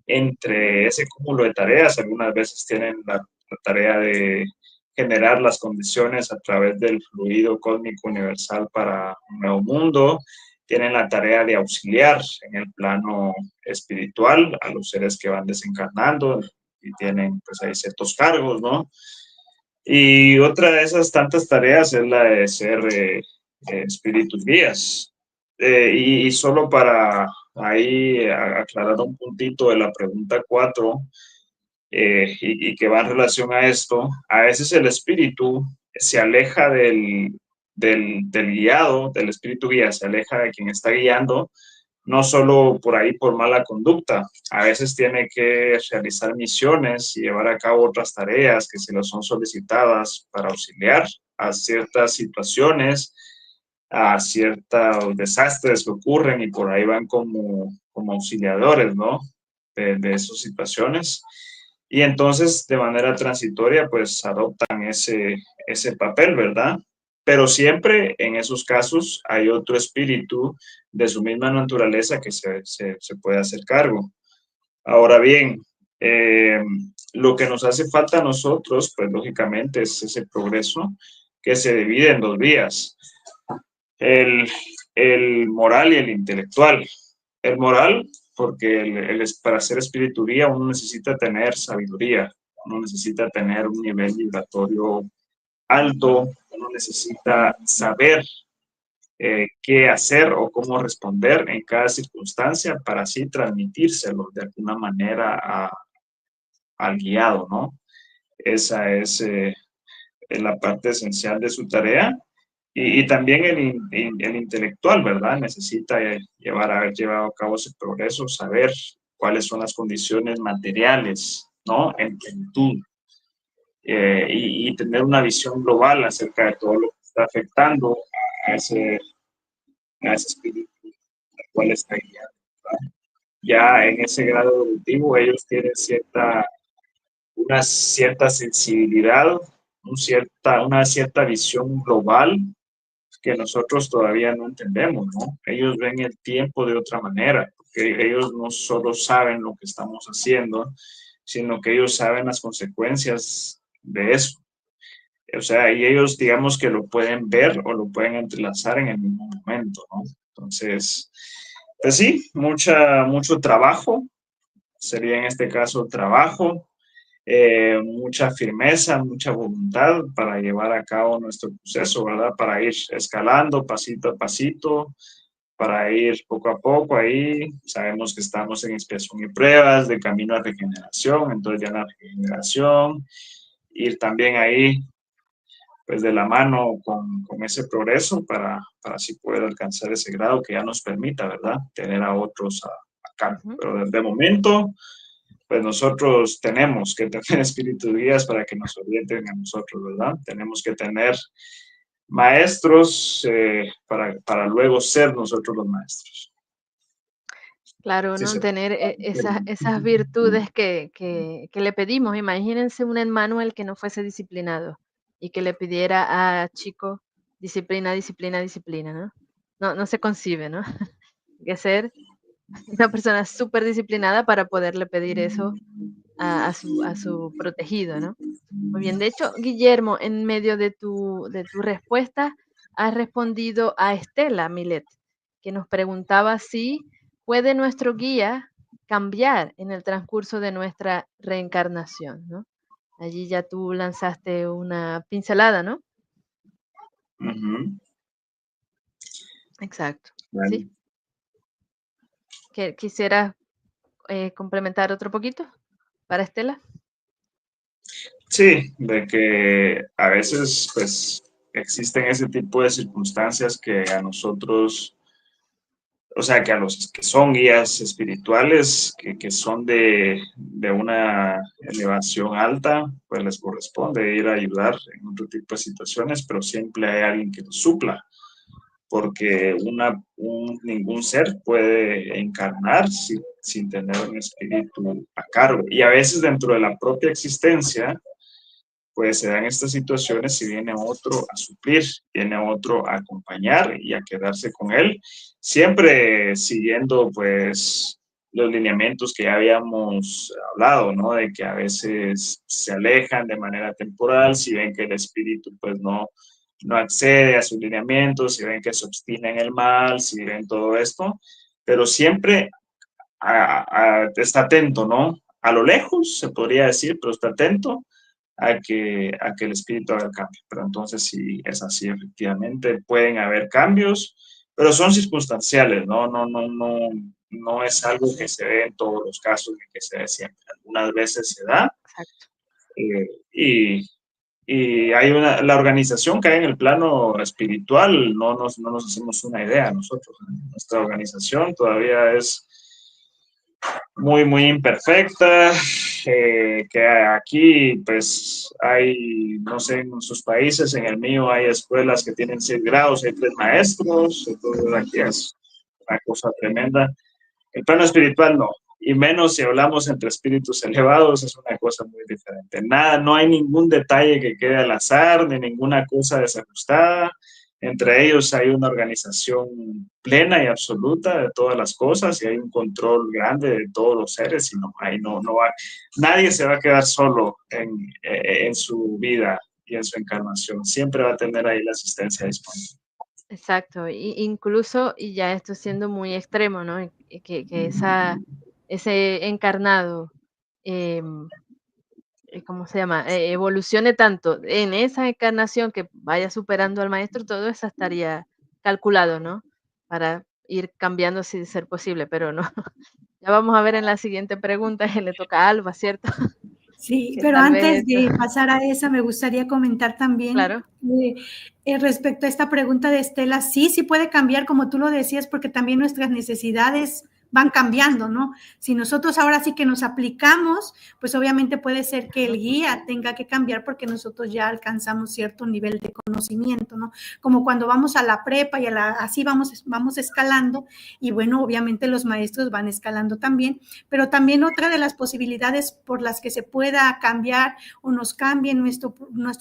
entre ese cúmulo de tareas, algunas veces tienen la tarea de generar las condiciones a través del fluido cósmico universal para un nuevo mundo, tienen la tarea de auxiliar en el plano espiritual a los seres que van desencarnando y tienen pues ahí ciertos cargos, ¿no? Y otra de esas tantas tareas es la de ser espíritus guías. Y solo para ahí aclarar un puntito de la pregunta 4, y que va en relación a esto, a veces el espíritu se aleja del guiado, del espíritu guía, se aleja de quien está guiando, no solo por ahí por mala conducta, a veces tiene que realizar misiones y llevar a cabo otras tareas que se le son solicitadas para auxiliar a ciertas situaciones, a ciertos desastres que ocurren y por ahí van como auxiliadores, ¿no? De esas situaciones. Y entonces, de manera transitoria, pues adoptan ese papel, ¿verdad? Pero siempre en esos casos hay otro espíritu de su misma naturaleza que se puede hacer cargo. Ahora bien, lo que nos hace falta a nosotros, pues lógicamente es ese progreso que se divide en dos vías, el moral y el intelectual. El moral, porque para ser espíritu guía uno necesita tener sabiduría, uno necesita tener un nivel vibratorio alto, uno necesita saber qué hacer o cómo responder en cada circunstancia para así transmitírselo de alguna manera al guiado, ¿no? Esa es la parte esencial de su tarea. Y también el intelectual, ¿verdad? Necesita haber llevado a cabo ese progreso, saber cuáles son las condiciones materiales, ¿no? En plenitud. Y tener una visión global acerca de todo lo que está afectando a ese espíritu cual está guiando, ¿verdad? Ya en ese grado evolutivo ellos tienen una cierta sensibilidad, una cierta visión global que nosotros todavía no entendemos, ¿no? Ellos ven el tiempo de otra manera, porque ellos no solo saben lo que estamos haciendo, sino que ellos saben las consecuencias de eso. O sea, y ellos, digamos que lo pueden ver o lo pueden entrelazar en el mismo momento, ¿no? Entonces, pues sí, mucho trabajo, sería en este caso trabajo, mucha firmeza, mucha voluntad para llevar a cabo nuestro proceso, ¿verdad? Para ir escalando pasito a pasito, para ir poco a poco ahí. Sabemos que estamos en expiación y pruebas, de camino a regeneración, entonces ya en la regeneración, ir también ahí, pues de la mano con ese progreso para así poder alcanzar ese grado que ya nos permita, ¿verdad? Tener a otros a cargo. Pero de momento, pues nosotros tenemos que tener espíritus guías para que nos orienten a nosotros, ¿verdad? Tenemos que tener maestros para luego ser nosotros los maestros. Claro, Sí, ¿no? Tener esas virtudes que le pedimos. Imagínense un Emmanuel que no fuese disciplinado y que le pidiera a Chico disciplina, disciplina, disciplina, ¿no? No se concibe, ¿no? Hay que ser una persona súper disciplinada para poderle pedir eso a su protegido, ¿no? Muy bien. De hecho, Guillermo, en medio de tu respuesta, has respondido a Estela Milet, que nos preguntaba si puede nuestro guía cambiar en el transcurso de nuestra reencarnación, ¿no? Allí ya tú lanzaste una pincelada, ¿no? Uh-huh. Exacto. Bueno. ¿Sí? ¿Quisieras complementar otro poquito para Estela? Sí, de que a veces pues existen ese tipo de circunstancias que a nosotros, o sea, que a los que son guías espirituales, que son de una elevación alta, pues les corresponde ir a ayudar en otro tipo de situaciones, pero siempre hay alguien que los supla, porque ningún ser puede encarnar sin tener un espíritu a cargo. Y a veces dentro de la propia existencia, pues se dan estas situaciones y viene otro a suplir, viene otro a acompañar y a quedarse con él, siempre siguiendo pues los lineamientos que ya habíamos hablado, ¿no? De que a veces se alejan de manera temporal, si ven que el espíritu pues no accede a sus lineamientos, si ven que se obstina en el mal, si ven todo esto, pero siempre está atento, ¿no? A lo lejos, se podría decir, pero está atento a que el espíritu haga el cambio. Pero entonces sí es así, efectivamente, pueden haber cambios, pero son circunstanciales, no es algo que se ve en todos los casos ni que se ve siempre. Algunas veces se da. Exacto. Y hay la organización que hay en el plano espiritual, no nos hacemos una idea nosotros. Nuestra organización todavía es muy imperfecta, que aquí pues hay, no sé, en sus países, en el mío hay escuelas que tienen 6 grados, hay 3 maestros, entonces aquí es una cosa tremenda. El plano espiritual no, y menos si hablamos entre espíritus elevados, es una cosa muy diferente. Nada, no hay ningún detalle que quede al azar, ni ninguna cosa desajustada. Entre ellos hay una organización plena y absoluta de todas las cosas y hay un control grande de todos los seres y nadie se va a quedar solo en su vida y en su encarnación. Siempre va a tener ahí la asistencia disponible. Exacto, incluso, y ya esto siendo muy extremo, ¿no? Que ese encarnado, ¿cómo se llama? Evolucione tanto en esa encarnación que vaya superando al maestro, todo eso estaría calculado, ¿no? Para ir cambiando si de ser posible, pero no. Ya vamos a ver en la siguiente pregunta, que le toca a Alba, ¿cierto? Sí, Que pero tal vez antes de pasar a esa, me gustaría comentar también Claro. respecto a esta pregunta de Estela, sí puede cambiar, como tú lo decías, porque también nuestras necesidades van cambiando, ¿no? Si nosotros ahora sí que nos aplicamos, pues obviamente puede ser que el guía tenga que cambiar porque nosotros ya alcanzamos cierto nivel de conocimiento, ¿no? Como cuando vamos a la prepa y así vamos escalando, y bueno, obviamente los maestros van escalando también, pero también otra de las posibilidades por las que se pueda cambiar o nos cambie nuestro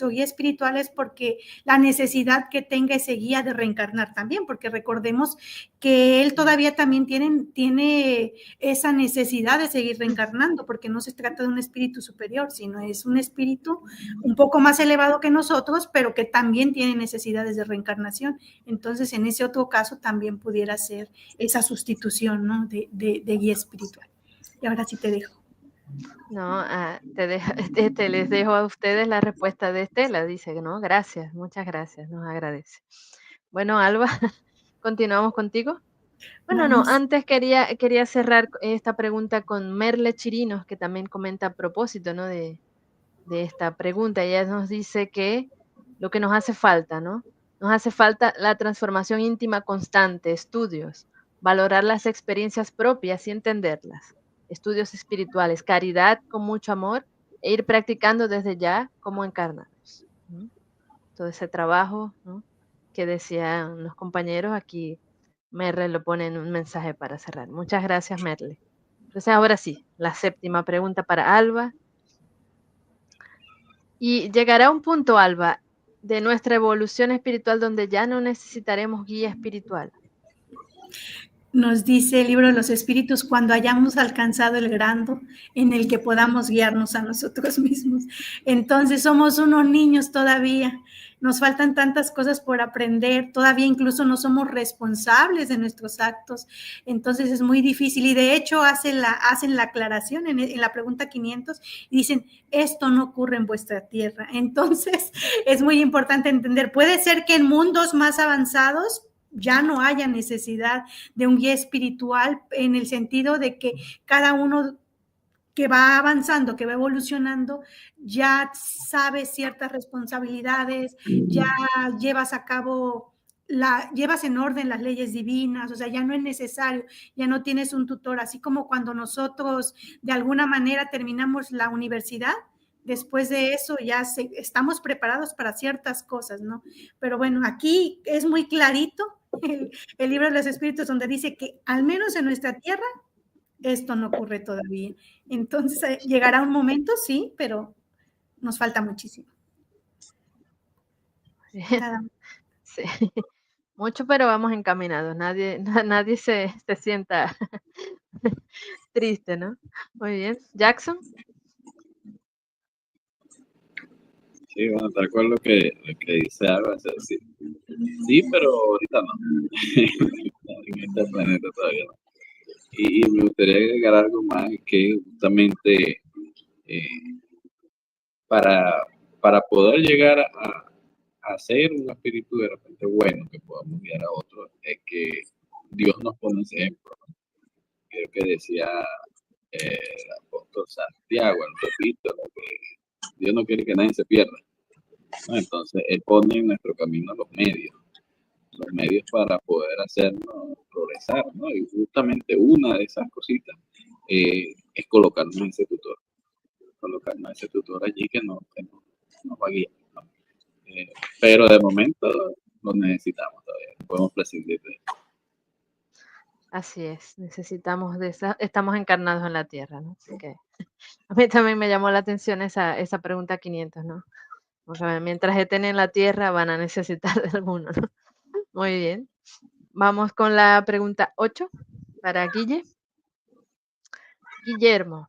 guía espiritual es porque la necesidad que tenga ese guía de reencarnar también, porque recordemos que él todavía también tiene esa necesidad de seguir reencarnando, porque no se trata de un espíritu superior, sino es un espíritu un poco más elevado que nosotros, pero que también tiene necesidades de reencarnación. Entonces, en ese otro caso también pudiera ser esa sustitución, ¿no? de guía espiritual. Y ahora sí te dejo. No, les dejo a ustedes la respuesta de Estela. Dice, ¿no? Gracias, muchas gracias, nos agradece. Bueno, Alba, continuamos contigo. Bueno, no, antes quería cerrar esta pregunta con Merle Chirinos, que también comenta a propósito, ¿no? de esta pregunta. Ella nos dice que lo que nos hace falta, ¿no? Nos hace falta la transformación íntima constante, estudios, valorar las experiencias propias y entenderlas, estudios espirituales, caridad con mucho amor e ir practicando desde ya como encarnados, ¿no? Todo ese trabajo, ¿no? Que decían los compañeros aquí. Merle lo pone en un mensaje para cerrar. Muchas gracias, Merle. Entonces, ahora sí, la séptima pregunta para Alba. Y llegará un punto, Alba, de nuestra evolución espiritual donde ya no necesitaremos guía espiritual. Nos dice el libro de los espíritus, cuando hayamos alcanzado el grado en el que podamos guiarnos a nosotros mismos. Entonces somos unos niños todavía, nos faltan tantas cosas por aprender, todavía incluso no somos responsables de nuestros actos, entonces es muy difícil. Y de hecho hacen la aclaración en la pregunta 500 y dicen, esto no ocurre en vuestra tierra. Entonces es muy importante entender, puede ser que en mundos más avanzados ya no haya necesidad de un guía espiritual, en el sentido de que cada uno que va avanzando, que va evolucionando, ya sabe ciertas responsabilidades, ya llevas a cabo, llevas en orden las leyes divinas, o sea, ya no es necesario, ya no tienes un tutor, así como cuando nosotros de alguna manera terminamos la universidad. Después de eso ya estamos preparados para ciertas cosas, ¿no? Pero bueno, aquí es muy clarito el libro de los espíritus, donde dice que al menos en nuestra tierra esto no ocurre todavía. Entonces llegará un momento, sí, pero nos falta muchísimo. Sí. Mucho, pero vamos encaminados. Nadie se sienta triste, ¿no? Muy bien. Jackson. Sí, bueno, tal cual lo que dice Alba, es decir, sí, pero ahorita no. En este planeta todavía no. Y me gustaría agregar algo más, que justamente para poder llegar a ser un espíritu de repente bueno, que podamos guiar a otros, es que Dios nos pone ese ejemplo, ¿no? Creo que decía el apóstol Santiago, el repito, que Dios no quiere que nadie se pierda, ¿no? Entonces Él pone en nuestro camino los medios para poder hacernos progresar, ¿no? Y justamente una de esas cositas es colocarnos ese tutor allí que nos va a guiar, ¿no? Pero de momento lo necesitamos todavía, no podemos prescindir de él. Así es, necesitamos estamos encarnados en la tierra, ¿no? Así que a mí también me llamó la atención esa pregunta 500, ¿no? Porque mientras estén en la tierra van a necesitar de alguno, ¿no? Muy bien. Vamos con la pregunta 8 para Guillermo.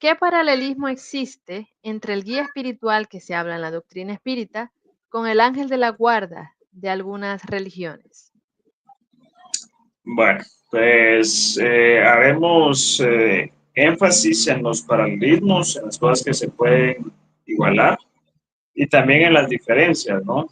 ¿Qué paralelismo existe entre el guía espiritual que se habla en la doctrina espírita con el ángel de la guarda de algunas religiones? Bueno, pues haremos énfasis en los paralelismos, en las cosas que se pueden igualar y también en las diferencias, ¿no?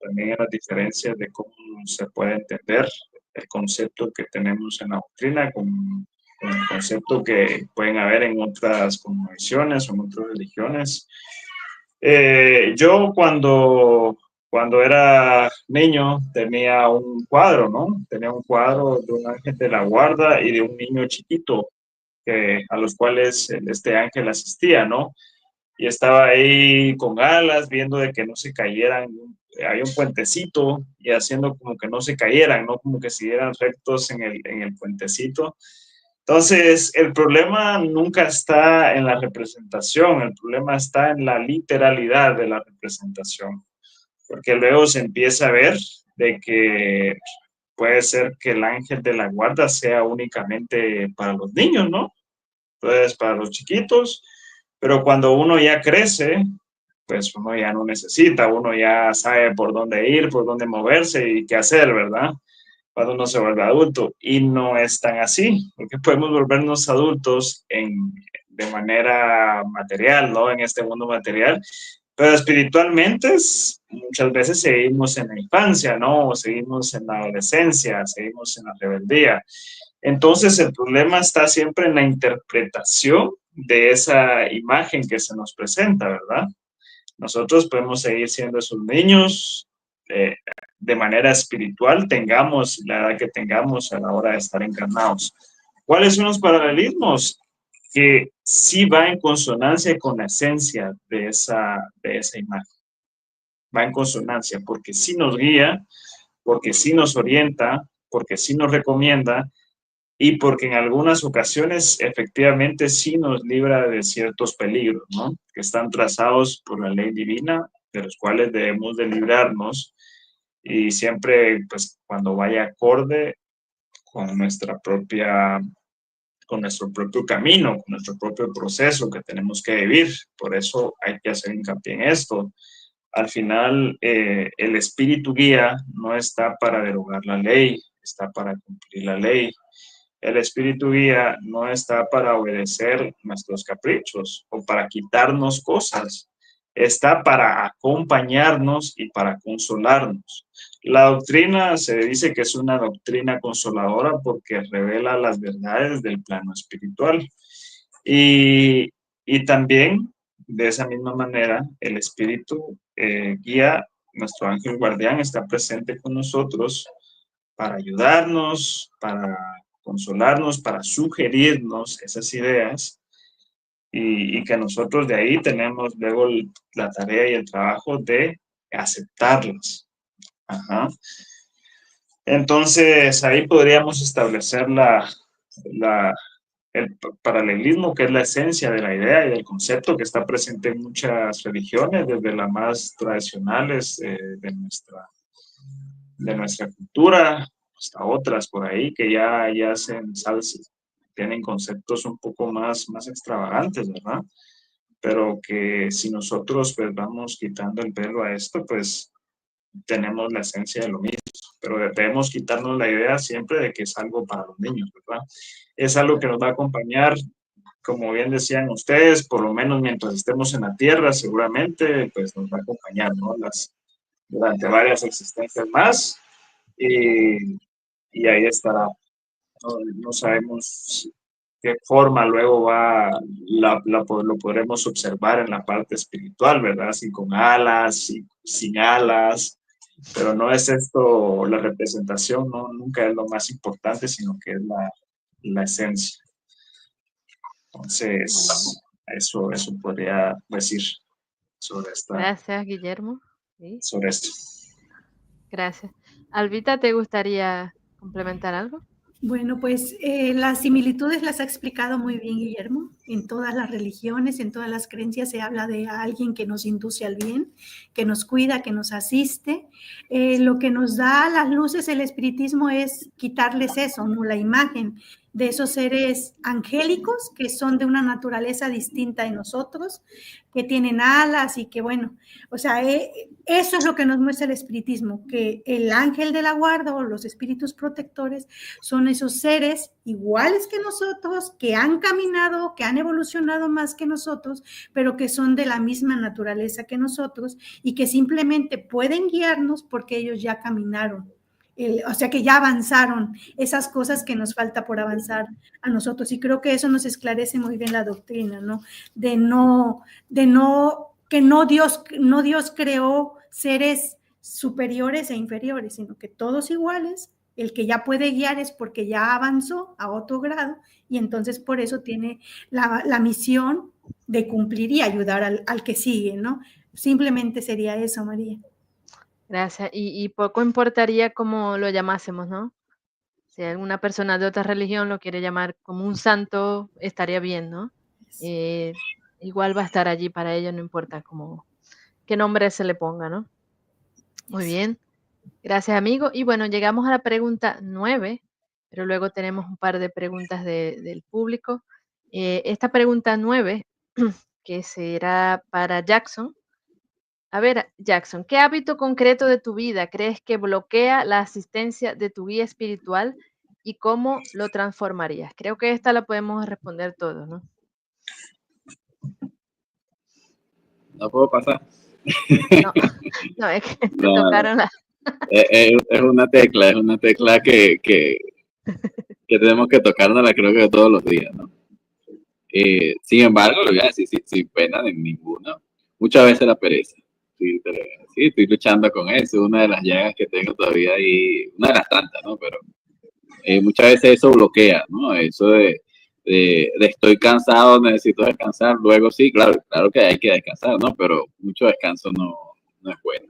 También en las diferencias de cómo se puede entender el concepto que tenemos en la doctrina con el concepto que pueden haber en otras cosmovisiones o en otras religiones. Yo cuando Cuando era niño tenía un cuadro, ¿no? Tenía un cuadro de un ángel de la guarda y de un niño chiquito a los cuales este ángel asistía, ¿no? Y estaba ahí con alas, viendo de que no se cayeran. Había un puentecito y haciendo como que no se cayeran, ¿no? Como que siguieran rectos en el puentecito. Entonces, el problema nunca está en la representación, el problema está en la literalidad de la representación, porque luego se empieza a ver de que puede ser que el ángel de la guarda sea únicamente para los niños, ¿no? Entonces, para los chiquitos, pero cuando uno ya crece, pues uno ya no necesita, uno ya sabe por dónde ir, por dónde moverse y qué hacer, ¿verdad? Cuando uno se vuelve adulto. Y no es tan así, porque podemos volvernos adultos de manera material, ¿no? En este mundo material, pero espiritualmente muchas veces seguimos en la infancia, ¿no? O seguimos en la adolescencia, seguimos en la rebeldía. Entonces el problema está siempre en la interpretación de esa imagen que se nos presenta, ¿verdad? Nosotros podemos seguir siendo esos niños de manera espiritual, tengamos la edad que tengamos a la hora de estar encarnados. ¿Cuáles son los paralelismos? Que sí va en consonancia con la esencia de esa imagen. Va en consonancia porque sí nos guía, porque sí nos orienta, porque sí nos recomienda y porque en algunas ocasiones efectivamente sí nos libra de ciertos peligros, ¿no? Que están trazados por la ley divina, de los cuales debemos de librarnos y siempre, pues, cuando vaya acorde con con nuestro propio camino, con nuestro propio proceso que tenemos que vivir. Por eso hay que hacer hincapié en esto. Al final, el espíritu guía no está para derogar la ley, está para cumplir la ley. El espíritu guía no está para obedecer nuestros caprichos o para quitarnos cosas. Está para acompañarnos y para consolarnos. La doctrina se dice que es una doctrina consoladora porque revela las verdades del plano espiritual. Y, y también, de esa misma manera, el espíritu guía, nuestro ángel guardián está presente con nosotros para ayudarnos, para consolarnos, para sugerirnos esas ideas y que nosotros de ahí tenemos luego la tarea y el trabajo de aceptarlas. Ajá. Entonces, ahí podríamos establecer el paralelismo, que es la esencia de la idea y del concepto que está presente en muchas religiones, desde las más tradicionales de nuestra cultura hasta otras por ahí que ya hacen salsa, tienen conceptos un poco más extravagantes, ¿verdad? Pero que si nosotros pues vamos quitando el velo a esto, pues tenemos la esencia de lo mismo, pero debemos quitarnos la idea siempre de que es algo para los niños, ¿verdad? Es algo que nos va a acompañar, como bien decían ustedes, por lo menos mientras estemos en la Tierra, seguramente pues nos va a acompañar, ¿no? Durante varias existencias más y ahí estará. No sabemos qué forma luego lo podremos observar en la parte espiritual, ¿verdad? Si con alas, sin alas, pero no es esto, la representación, ¿no? Nunca es lo más importante, sino que es la esencia. Entonces, eso podría decir sobre Gracias, Guillermo. Sí, sobre esto. gracias. Albita, ¿te gustaría complementar algo? Bueno, pues las similitudes las ha explicado muy bien Guillermo. En todas las religiones, en todas las creencias se habla de alguien que nos induce al bien, que nos cuida, que nos asiste. Lo que nos da las luces el espiritismo es quitarles eso, ¿no? La imagen de esos seres angélicos que son de una naturaleza distinta de nosotros, que tienen alas y que bueno, o sea, eso es lo que nos muestra el espiritismo, que el ángel de la guarda o los espíritus protectores son esos seres iguales que nosotros, que han caminado, que han evolucionado más que nosotros, pero que son de la misma naturaleza que nosotros y que simplemente pueden guiarnos porque ellos ya caminaron. O sea que ya avanzaron esas cosas que nos falta por avanzar a nosotros. Y creo que eso nos esclarece muy bien la doctrina, ¿no? Que no Dios creó seres superiores e inferiores, sino que todos iguales. El que ya puede guiar es porque ya avanzó a otro grado y entonces por eso tiene la misión de cumplir y ayudar al que sigue, ¿no? Simplemente sería eso, María. Gracias. Y poco importaría cómo lo llamásemos, ¿no? Si alguna persona de otra religión lo quiere llamar como un santo, estaría bien, ¿no? Eh, igual va a estar allí para ello, no importa qué nombre se le ponga, ¿no? Muy bien. Gracias, amigo. Y bueno, llegamos a la pregunta 9, pero luego tenemos un par de preguntas del público. Esta pregunta 9, que será para Jackson. A ver, Jackson, ¿qué hábito concreto de tu vida crees que bloquea la asistencia de tu guía espiritual y cómo lo transformarías? Creo que esta la podemos responder todos, ¿no? No puedo pasar. No, no, es que te No, tocaron la... es una tecla que tenemos que tocárnosla creo que todos los días, ¿no? Sin embargo, lo voy a decir sin pena de ninguno, muchas veces la pereza. Sí, estoy luchando con eso, una de las llagas que tengo todavía ahí, una de las tantas, ¿no? Pero muchas veces eso bloquea, ¿no? Eso de estoy cansado, necesito descansar, luego sí, claro que hay que descansar, ¿no? Pero mucho descanso no es bueno.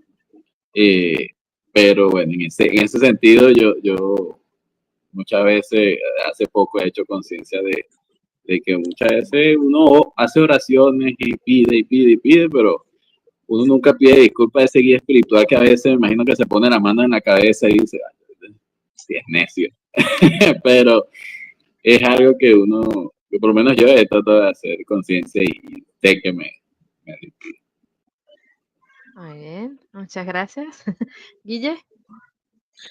Pero bueno, en ese sentido yo muchas veces, hace poco he hecho conciencia de que muchas veces uno hace oraciones y pide, pero uno nunca pide disculpas a ese guía espiritual que a veces me imagino que se pone la mano en la cabeza y dice, sí, es necio. Pero es algo que por lo menos yo he tratado de hacer conciencia y sé que me alivia. Muy bien, muchas gracias. Guille,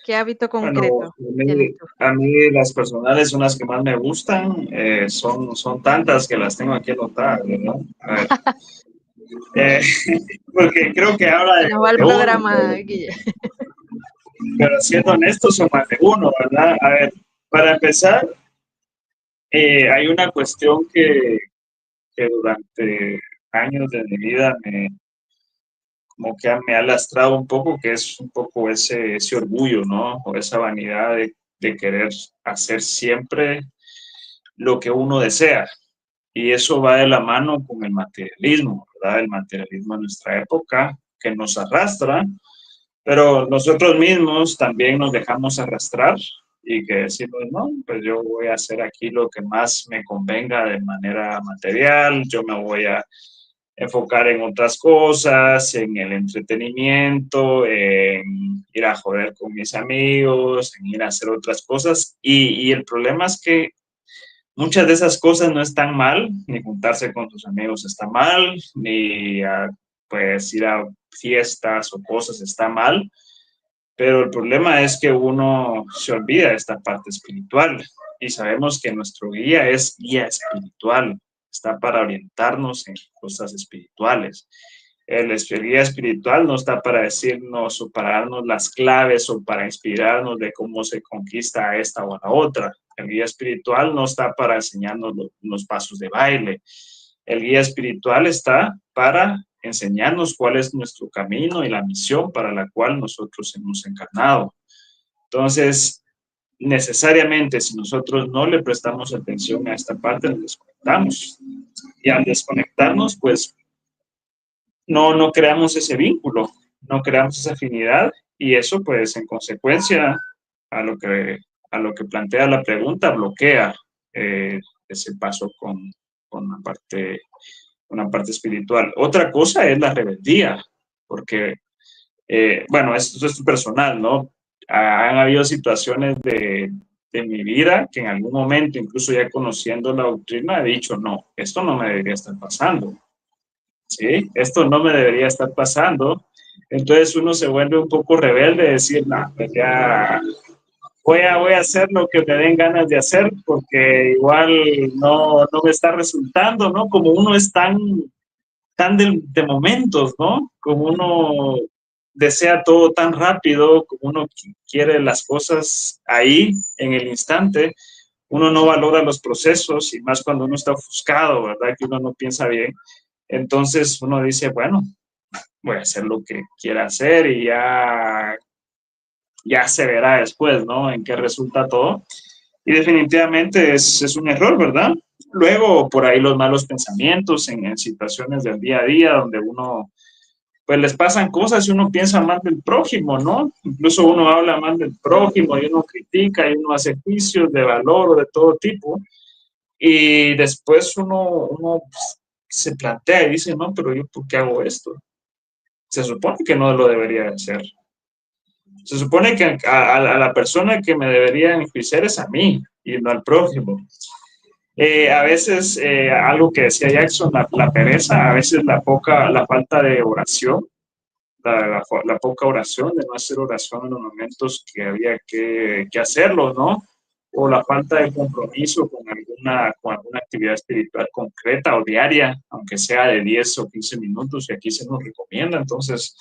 ¿qué hábito Bueno, concreto tienes tú? a mí las personales son las que más me gustan, son tantas que las tengo aquí anotadas, ¿no? A ver, eh, porque creo que ahora Se nos va el de uno, programa, Guille. pero siendo honestos son más de uno, ¿verdad? A ver, para empezar, hay una cuestión que durante años de mi vida como que me ha lastrado un poco, que es un poco ese orgullo, ¿no? O esa vanidad de querer hacer siempre lo que uno desea. Y eso va de la mano con el materialismo, ¿verdad? El materialismo en nuestra época que nos arrastra, pero nosotros mismos también nos dejamos arrastrar y que decimos, no, pues yo voy a hacer aquí lo que más me convenga de manera material, yo me voy a enfocar en otras cosas, en el entretenimiento, en ir a joder con mis amigos, en ir a hacer otras cosas. Y el problema es que muchas de esas cosas no están mal, ni juntarse con tus amigos está mal, ni pues ir a fiestas o cosas está mal, pero el problema es que uno se olvida de esta parte espiritual y sabemos que nuestro guía es guía espiritual, está para orientarnos en cosas espirituales. El guía espiritual no está para decirnos o para darnos las claves o para inspirarnos de cómo se conquista a esta o a la otra. El guía espiritual no está para enseñarnos los pasos de baile. El guía espiritual está para enseñarnos cuál es nuestro camino y la misión para la cual nosotros hemos encarnado. Entonces, necesariamente, si nosotros no le prestamos atención a esta parte, nos desconectamos. Y al desconectarnos, pues no creamos ese vínculo, no creamos esa afinidad y eso, pues, en consecuencia, a lo que plantea la pregunta, bloquea ese paso con una parte espiritual. Otra cosa es la rebeldía, porque, bueno, esto es personal, ¿no? Han habido situaciones de mi vida que en algún momento, incluso ya conociendo la doctrina, he dicho, no, esto no me debería estar pasando, ¿sí? Esto no me debería estar pasando. Entonces uno se vuelve un poco rebelde, decir, no, pues ya voy a hacer lo que me den ganas de hacer porque igual no me está resultando, ¿no? Como uno es tan de momentos, ¿no? Como uno desea todo tan rápido, como uno quiere las cosas ahí, en el instante, uno no valora los procesos y más cuando uno está ofuscado, ¿verdad? Que uno no piensa bien. Entonces uno dice, bueno, voy a hacer lo que quiera hacer y ya se verá después, ¿no? En qué resulta todo. Y definitivamente es un error, ¿verdad? Luego, por ahí los malos pensamientos en situaciones del día a día donde uno, pues les pasan cosas y uno piensa mal del prójimo, ¿no? Incluso uno habla mal del prójimo y uno critica y uno hace juicios de valor o de todo tipo. Y después uno pues, se plantea y dice, no, pero yo, ¿por qué hago esto? Se supone que no lo debería hacer. Se supone que a la persona que me debería enjuiciar es a mí y no al prójimo. A veces, algo que decía Jackson, la pereza, a veces la falta de oración, la poca oración, de no hacer oración en los momentos que había que hacerlo, ¿no? O la falta de compromiso con alguna actividad espiritual concreta o diaria, aunque sea de 10 o 15 minutos, y aquí se nos recomienda. Entonces,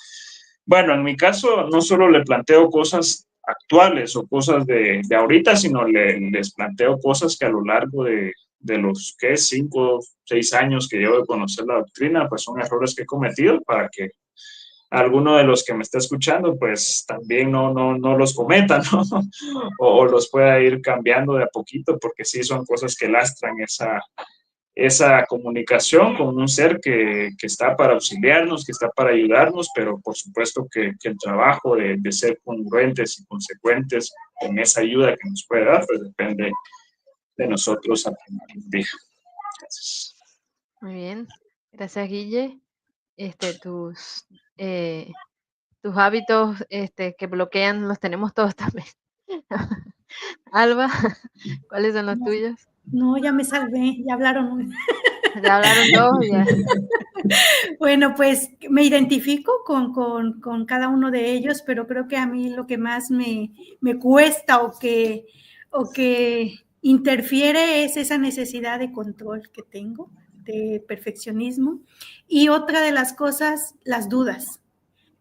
bueno, en mi caso, no solo le planteo cosas actuales o cosas de ahorita, sino les planteo cosas que a lo largo de los, ¿qué? 5, 6 años que llevo de conocer la doctrina, pues son errores que he cometido para que alguno de los que me está escuchando, pues también no los cometa, ¿no? O los pueda ir cambiando de a poquito, porque sí son cosas que lastran esa comunicación con un ser que está para auxiliarnos, que está para ayudarnos, pero por supuesto que el trabajo de ser congruentes y consecuentes en esa ayuda que nos puede dar, pues depende de nosotros al final del día. Gracias. Muy bien, gracias Guille. Tus, tus hábitos que bloquean los tenemos todos también. Alba, ¿cuáles son los tuyos? No, ya me salvé, ya hablaron. Ya hablaron todos, ya. Bueno, pues me identifico con cada uno de ellos, pero creo que a mí lo que más me cuesta o que interfiere es esa necesidad de control que tengo, de perfeccionismo. Y otra de las cosas, las dudas.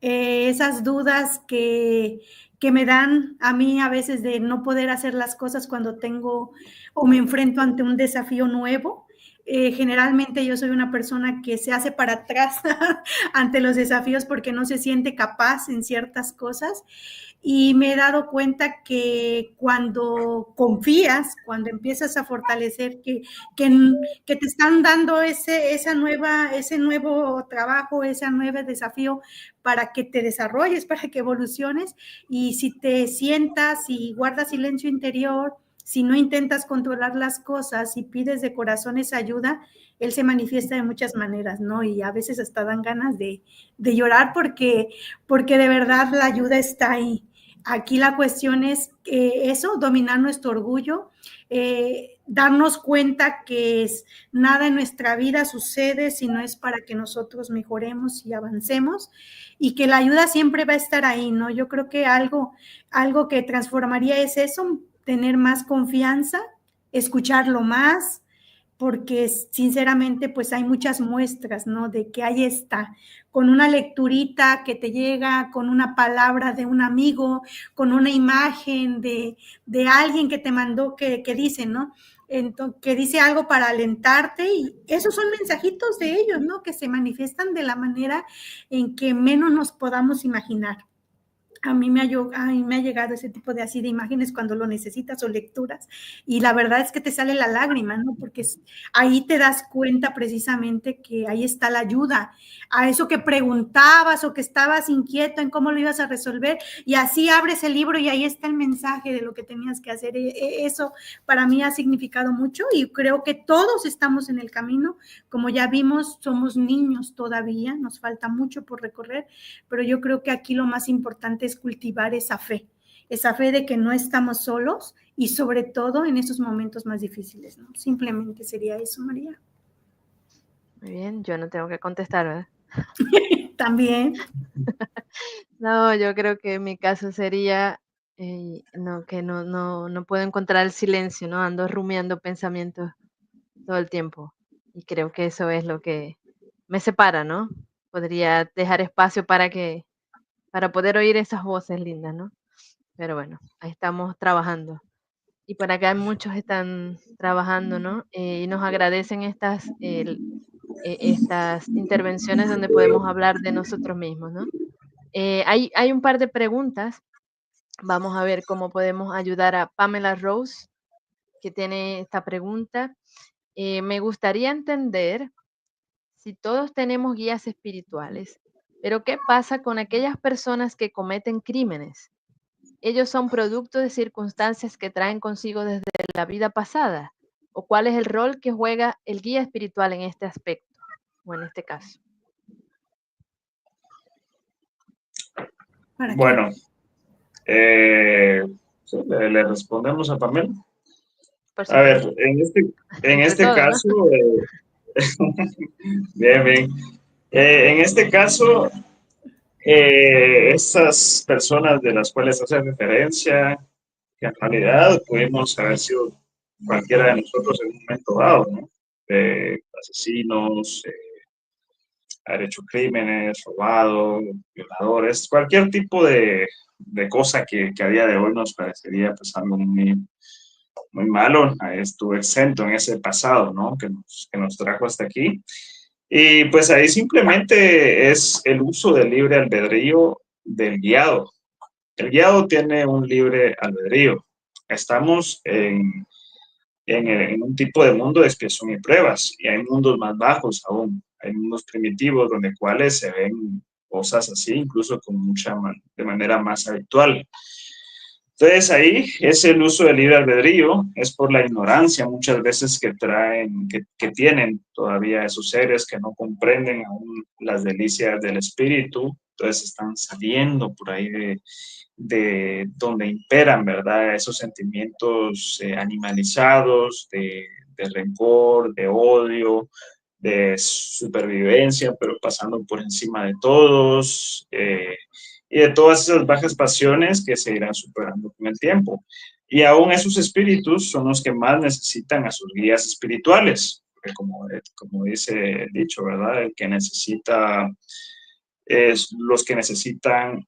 Esas dudas que me dan a mí a veces de no poder hacer las cosas cuando tengo o me enfrento ante un desafío nuevo. Generalmente yo soy una persona que se hace para atrás ante los desafíos porque no se siente capaz en ciertas cosas. Y me he dado cuenta que cuando confías, cuando empiezas a fortalecer, que te están dando ese nuevo trabajo, ese nuevo desafío para que te desarrolles, para que evoluciones, y si te sientas y guardas silencio interior, si no intentas controlar las cosas y pides de corazón esa ayuda, él se manifiesta de muchas maneras, ¿no? Y a veces hasta dan ganas de llorar porque de verdad la ayuda está ahí. Aquí la cuestión es eso, dominar nuestro orgullo, darnos cuenta que nada en nuestra vida sucede si no es para que nosotros mejoremos y avancemos, y que la ayuda siempre va a estar ahí, ¿no? Yo creo que algo que transformaría es eso, tener más confianza, escucharlo más, porque sinceramente pues hay muchas muestras, ¿no? De que ahí está, con una lecturita que te llega, con una palabra de un amigo, con una imagen de alguien que te mandó, que dice, ¿no? Entonces, que dice algo para alentarte, y esos son mensajitos de ellos, ¿no? Que se manifiestan de la manera en que menos nos podamos imaginar. A mí me ha llegado ese tipo de así de imágenes cuando lo necesitas o lecturas, y la verdad es que te sale la lágrima, ¿no? Porque ahí te das cuenta precisamente que ahí está la ayuda a eso que preguntabas o que estabas inquieto en cómo lo ibas a resolver, y así abres el libro y ahí está el mensaje de lo que tenías que hacer. Eso para mí ha significado mucho, y creo que todos estamos en el camino. Como ya vimos, somos niños todavía, nos falta mucho por recorrer, pero yo creo que aquí lo más importante es cultivar esa fe de que no estamos solos, y sobre todo en esos momentos más difíciles, ¿no? Simplemente sería eso, María. Muy bien, yo no tengo que contestar, ¿verdad? También. No, yo creo que en mi caso sería que no puedo encontrar el silencio, ¿no? Ando rumiando pensamientos todo el tiempo. Y creo que eso es lo que me separa, ¿no? Podría dejar espacio para poder oír esas voces lindas, ¿no? Pero bueno, ahí estamos trabajando. Y por acá muchos están trabajando, ¿no? Y nos agradecen estas intervenciones donde podemos hablar de nosotros mismos, ¿no? Hay un par de preguntas. Vamos a ver cómo podemos ayudar a Pamela Rose, que tiene esta pregunta. Me gustaría entender si todos tenemos guías espirituales, pero ¿qué pasa con aquellas personas que cometen crímenes? ¿Ellos son producto de circunstancias que traen consigo desde la vida pasada? ¿O cuál es el rol que juega el guía espiritual en este aspecto, o en este caso? Bueno, sí, le respondemos a Pamela. A ver, en este todo, caso, bien, bien. En este caso, estas personas de las cuales hace referencia, que en realidad pudimos haber sido cualquiera de nosotros en un momento dado, ¿no? Asesinos, haber hecho crímenes, robado, violadores, cualquier tipo de cosa que a día de hoy nos parecería pues algo muy malo, estuvo exento en ese pasado, ¿no? Que nos trajo hasta aquí. Y pues ahí simplemente es el uso del libre albedrío del guiado. El guiado tiene un libre albedrío. Estamos en un tipo de mundo de expiación y pruebas, y hay mundos más bajos aún. Hay mundos primitivos donde cuales se ven cosas así, incluso de manera más habitual. Entonces ahí es el uso del libre albedrío, es por la ignorancia muchas veces que tienen todavía esos seres que no comprenden aún las delicias del espíritu. Entonces están saliendo por ahí de donde imperan, ¿verdad? Esos sentimientos animalizados de rencor, de odio, de supervivencia, pero pasando por encima de todos, y de todas esas bajas pasiones que se irán superando con el tiempo. Y aún esos espíritus son los que más necesitan a sus guías espirituales, porque como dice el dicho, ¿verdad? El que necesita, los que necesitan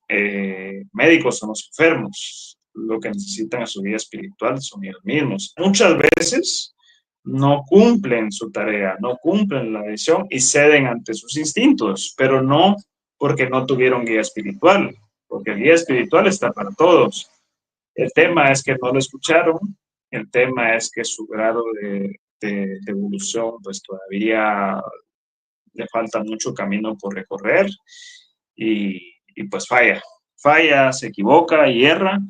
médicos son los enfermos, lo que necesitan a su guía espiritual son ellos mismos. Muchas veces no cumplen su tarea, no cumplen la misión y ceden ante sus instintos, pero no porque no tuvieron guía espiritual, porque el guía espiritual está para todos. El tema es que no lo escucharon, el tema es que su grado de evolución pues todavía le falta mucho camino por recorrer y pues falla, se equivoca y erra,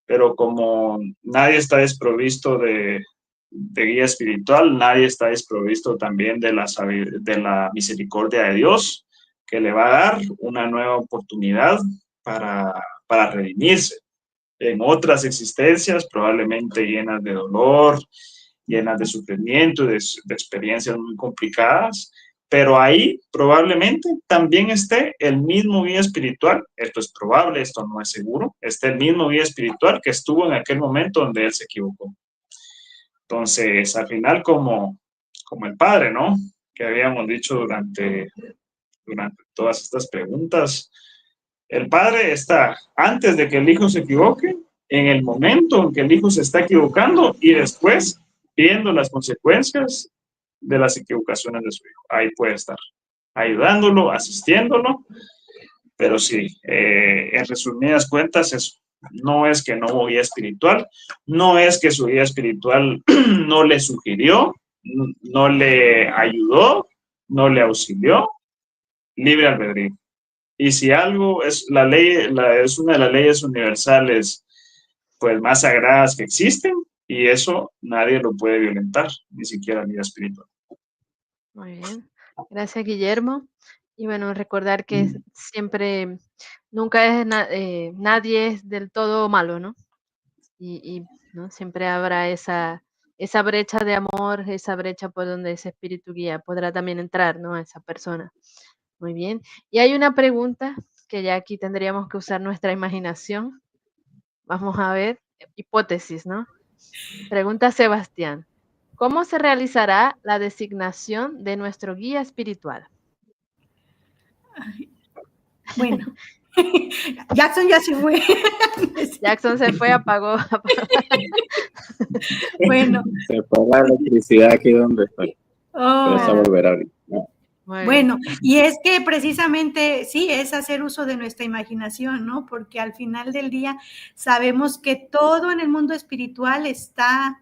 pero como nadie está desprovisto de guía espiritual, nadie está desprovisto también de la misericordia de Dios, que le va a dar una nueva oportunidad para redimirse. En otras existencias, probablemente llenas de dolor, llenas de sufrimiento, de experiencias muy complicadas, pero ahí probablemente también esté el mismo guía espiritual. Esto es probable, esto no es seguro. Esté el mismo guía espiritual que estuvo en aquel momento donde él se equivocó. Entonces, al final, como el padre, ¿no? Que habíamos dicho durante todas estas preguntas, el padre está antes de que el hijo se equivoque, en el momento en que el hijo se está equivocando y después viendo las consecuencias de las equivocaciones de su hijo. Ahí puede estar, ayudándolo, asistiéndolo, pero sí, en resumidas cuentas, eso. No es que no hubo guía espiritual, no es que su guía espiritual no le sugirió, no le ayudó, no le auxilió, libre albedrío. Y si algo es la ley, es una de las leyes universales pues más sagradas que existen, y eso nadie lo puede violentar, ni siquiera la vida espiritual. Muy bien, gracias Guillermo. Y bueno, recordar que siempre, nunca es nadie es del todo malo, ¿no? Y ¿no? Siempre habrá esa brecha de amor, esa brecha por donde ese espíritu guía podrá también entrar, ¿no? A esa persona. Muy bien. Y hay una pregunta que ya aquí tendríamos que usar nuestra imaginación. Vamos a ver, hipótesis, ¿no? Pregunta Sebastián. ¿Cómo se realizará la designación de nuestro guía espiritual? Bueno, Jackson ya se fue. Jackson se fue, apagó. Bueno. Se fue la electricidad aquí donde estoy. Pero se volverá ahorita. Bueno, y es que precisamente sí, es hacer uso de nuestra imaginación, ¿no? Porque al final del día sabemos que todo en el mundo espiritual está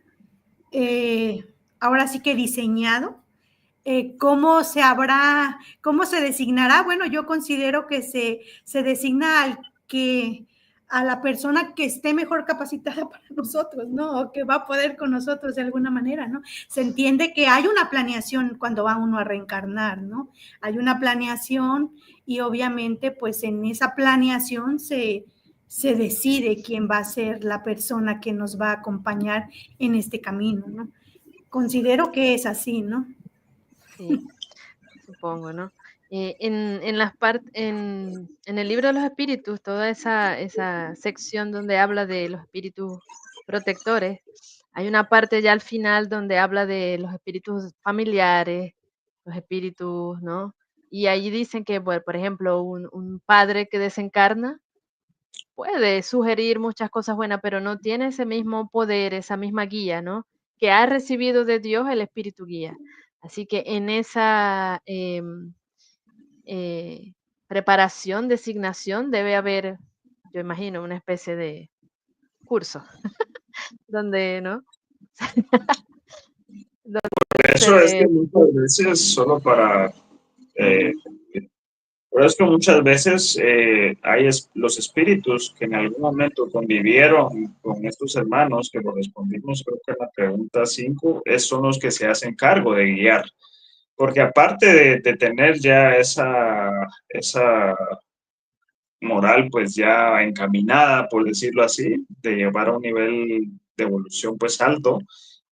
ahora sí que diseñado. ¿Cómo se designará? Bueno, yo considero que se designa a la persona que esté mejor capacitada para nosotros, ¿no? O que va a poder con nosotros de alguna manera, ¿no? Se entiende que hay una planeación cuando va uno a reencarnar, ¿no? Hay una planeación y obviamente pues en esa planeación se decide quién va a ser la persona que nos va a acompañar en este camino, ¿no? Considero que es así, ¿no? Sí, supongo, ¿no? En el libro de los espíritus, toda esa sección donde habla de los espíritus protectores, hay una parte ya al final donde habla de los espíritus familiares, los espíritus, ¿no? Y ahí dicen que, bueno, por ejemplo, un padre que desencarna puede sugerir muchas cosas buenas, pero no tiene ese mismo poder, esa misma guía, ¿no? Que ha recibido de Dios el espíritu guía. Así que en esa preparación, designación, debe haber, yo imagino, una especie de curso donde, ¿no? Donde se Eso es que le... muchas veces solo para... eh, pero es que muchas veces hay los espíritus que en algún momento convivieron con estos hermanos que lo respondimos, creo que en la pregunta 5, son los que se hacen cargo de guiar. Porque aparte de tener ya esa moral pues ya encaminada, por decirlo así, de llevar a un nivel de evolución pues alto,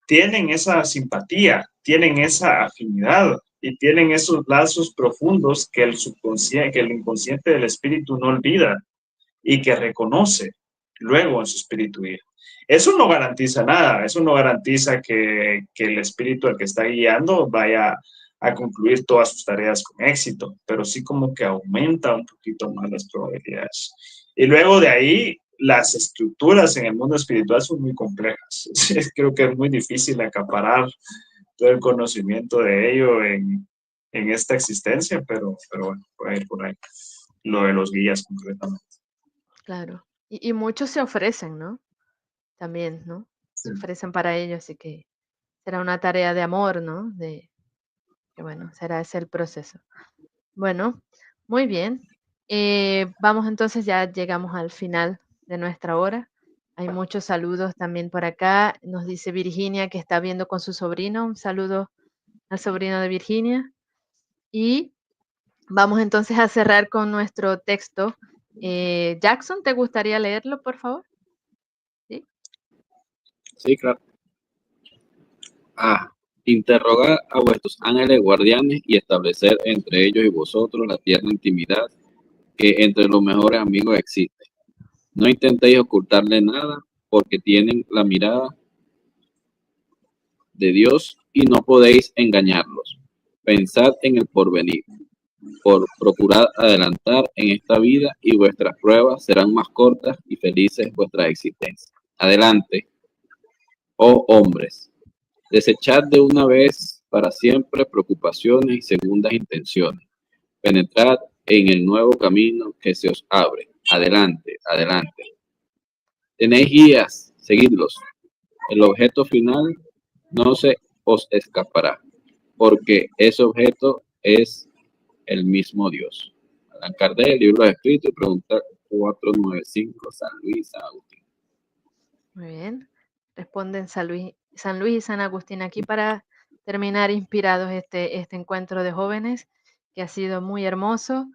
tienen esa simpatía, tienen esa afinidad y tienen esos lazos profundos que el subconsciente, que el inconsciente del espíritu no olvida y que reconoce luego en su espíritu guía. Eso no garantiza nada, eso no garantiza que el espíritu al que está guiando vaya a concluir todas sus tareas con éxito, pero sí como que aumenta un poquito más las probabilidades. Y luego de ahí, las estructuras en el mundo espiritual son muy complejas. Creo que es muy difícil acaparar todo el conocimiento de ello en esta existencia, pero bueno, puede ir por ahí. Lo de los guías concretamente. Claro. Y muchos se ofrecen, ¿no? También, ¿no? Se Sí. ofrecen para ello, así que será una tarea de amor, ¿no? Que bueno, será ese el proceso. Bueno, muy bien. Vamos entonces, ya llegamos al final de nuestra hora. Hay muchos saludos también por acá. Nos dice Virginia que está viendo con su sobrino. Un saludo al sobrino de Virginia. Y vamos entonces a cerrar con nuestro texto. Jackson, ¿te gustaría leerlo, por favor? Sí. Sí, claro. Interrogad a vuestros ángeles guardianes y establecer entre ellos y vosotros la tierna intimidad que entre los mejores amigos existe. No intentéis ocultarle nada, porque tienen la mirada de Dios y no podéis engañarlos. Pensad en el porvenir, procurad adelantar en esta vida y vuestras pruebas serán más cortas y felices vuestras existencias. Adelante, oh hombres, desechad de una vez para siempre preocupaciones y segundas intenciones. Penetrad en el nuevo camino que se os abre. Adelante, adelante. Tenéis guías, seguidlos. El objeto final no se os escapará, porque ese objeto es el mismo Dios. Allan Kardec, libro de escritos, pregunta 495, San Luis, San Agustín. Muy bien. Responden San Luis y San Agustín aquí para terminar inspirados este encuentro de jóvenes que ha sido muy hermoso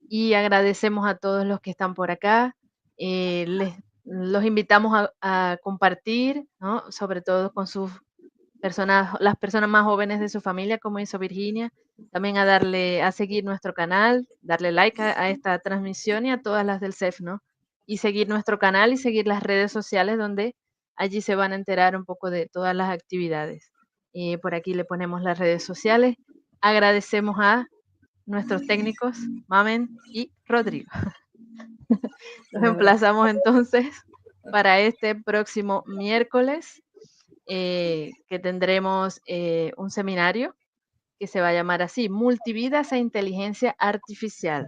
y agradecemos a todos los que están por acá. Los invitamos a compartir, ¿no? Sobre todo con sus personas, las personas más jóvenes de su familia, como hizo Virginia, también a seguir nuestro canal, darle like a esta transmisión y a todas las del CEF, ¿no? Y seguir nuestro canal y seguir las redes sociales donde allí se van a enterar un poco de todas las actividades. Por aquí le ponemos las redes sociales. Agradecemos a nuestros técnicos, Mamen y Rodrigo. Nos emplazamos entonces para este próximo miércoles, que tendremos un seminario que se va a llamar así, Multividas e Inteligencia Artificial.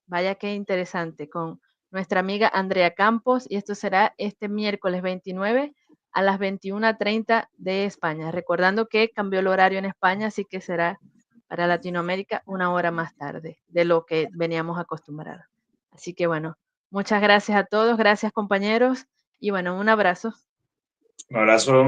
Vaya qué interesante, con nuestra amiga Andrea Campos, y esto será este miércoles 29 a las 21:30 de España. Recordando que cambió el horario en España, así que será para Latinoamérica 1 hora más tarde de lo que veníamos acostumbrados. Así que bueno, muchas gracias a todos, gracias compañeros, y bueno, un abrazo. Un abrazo.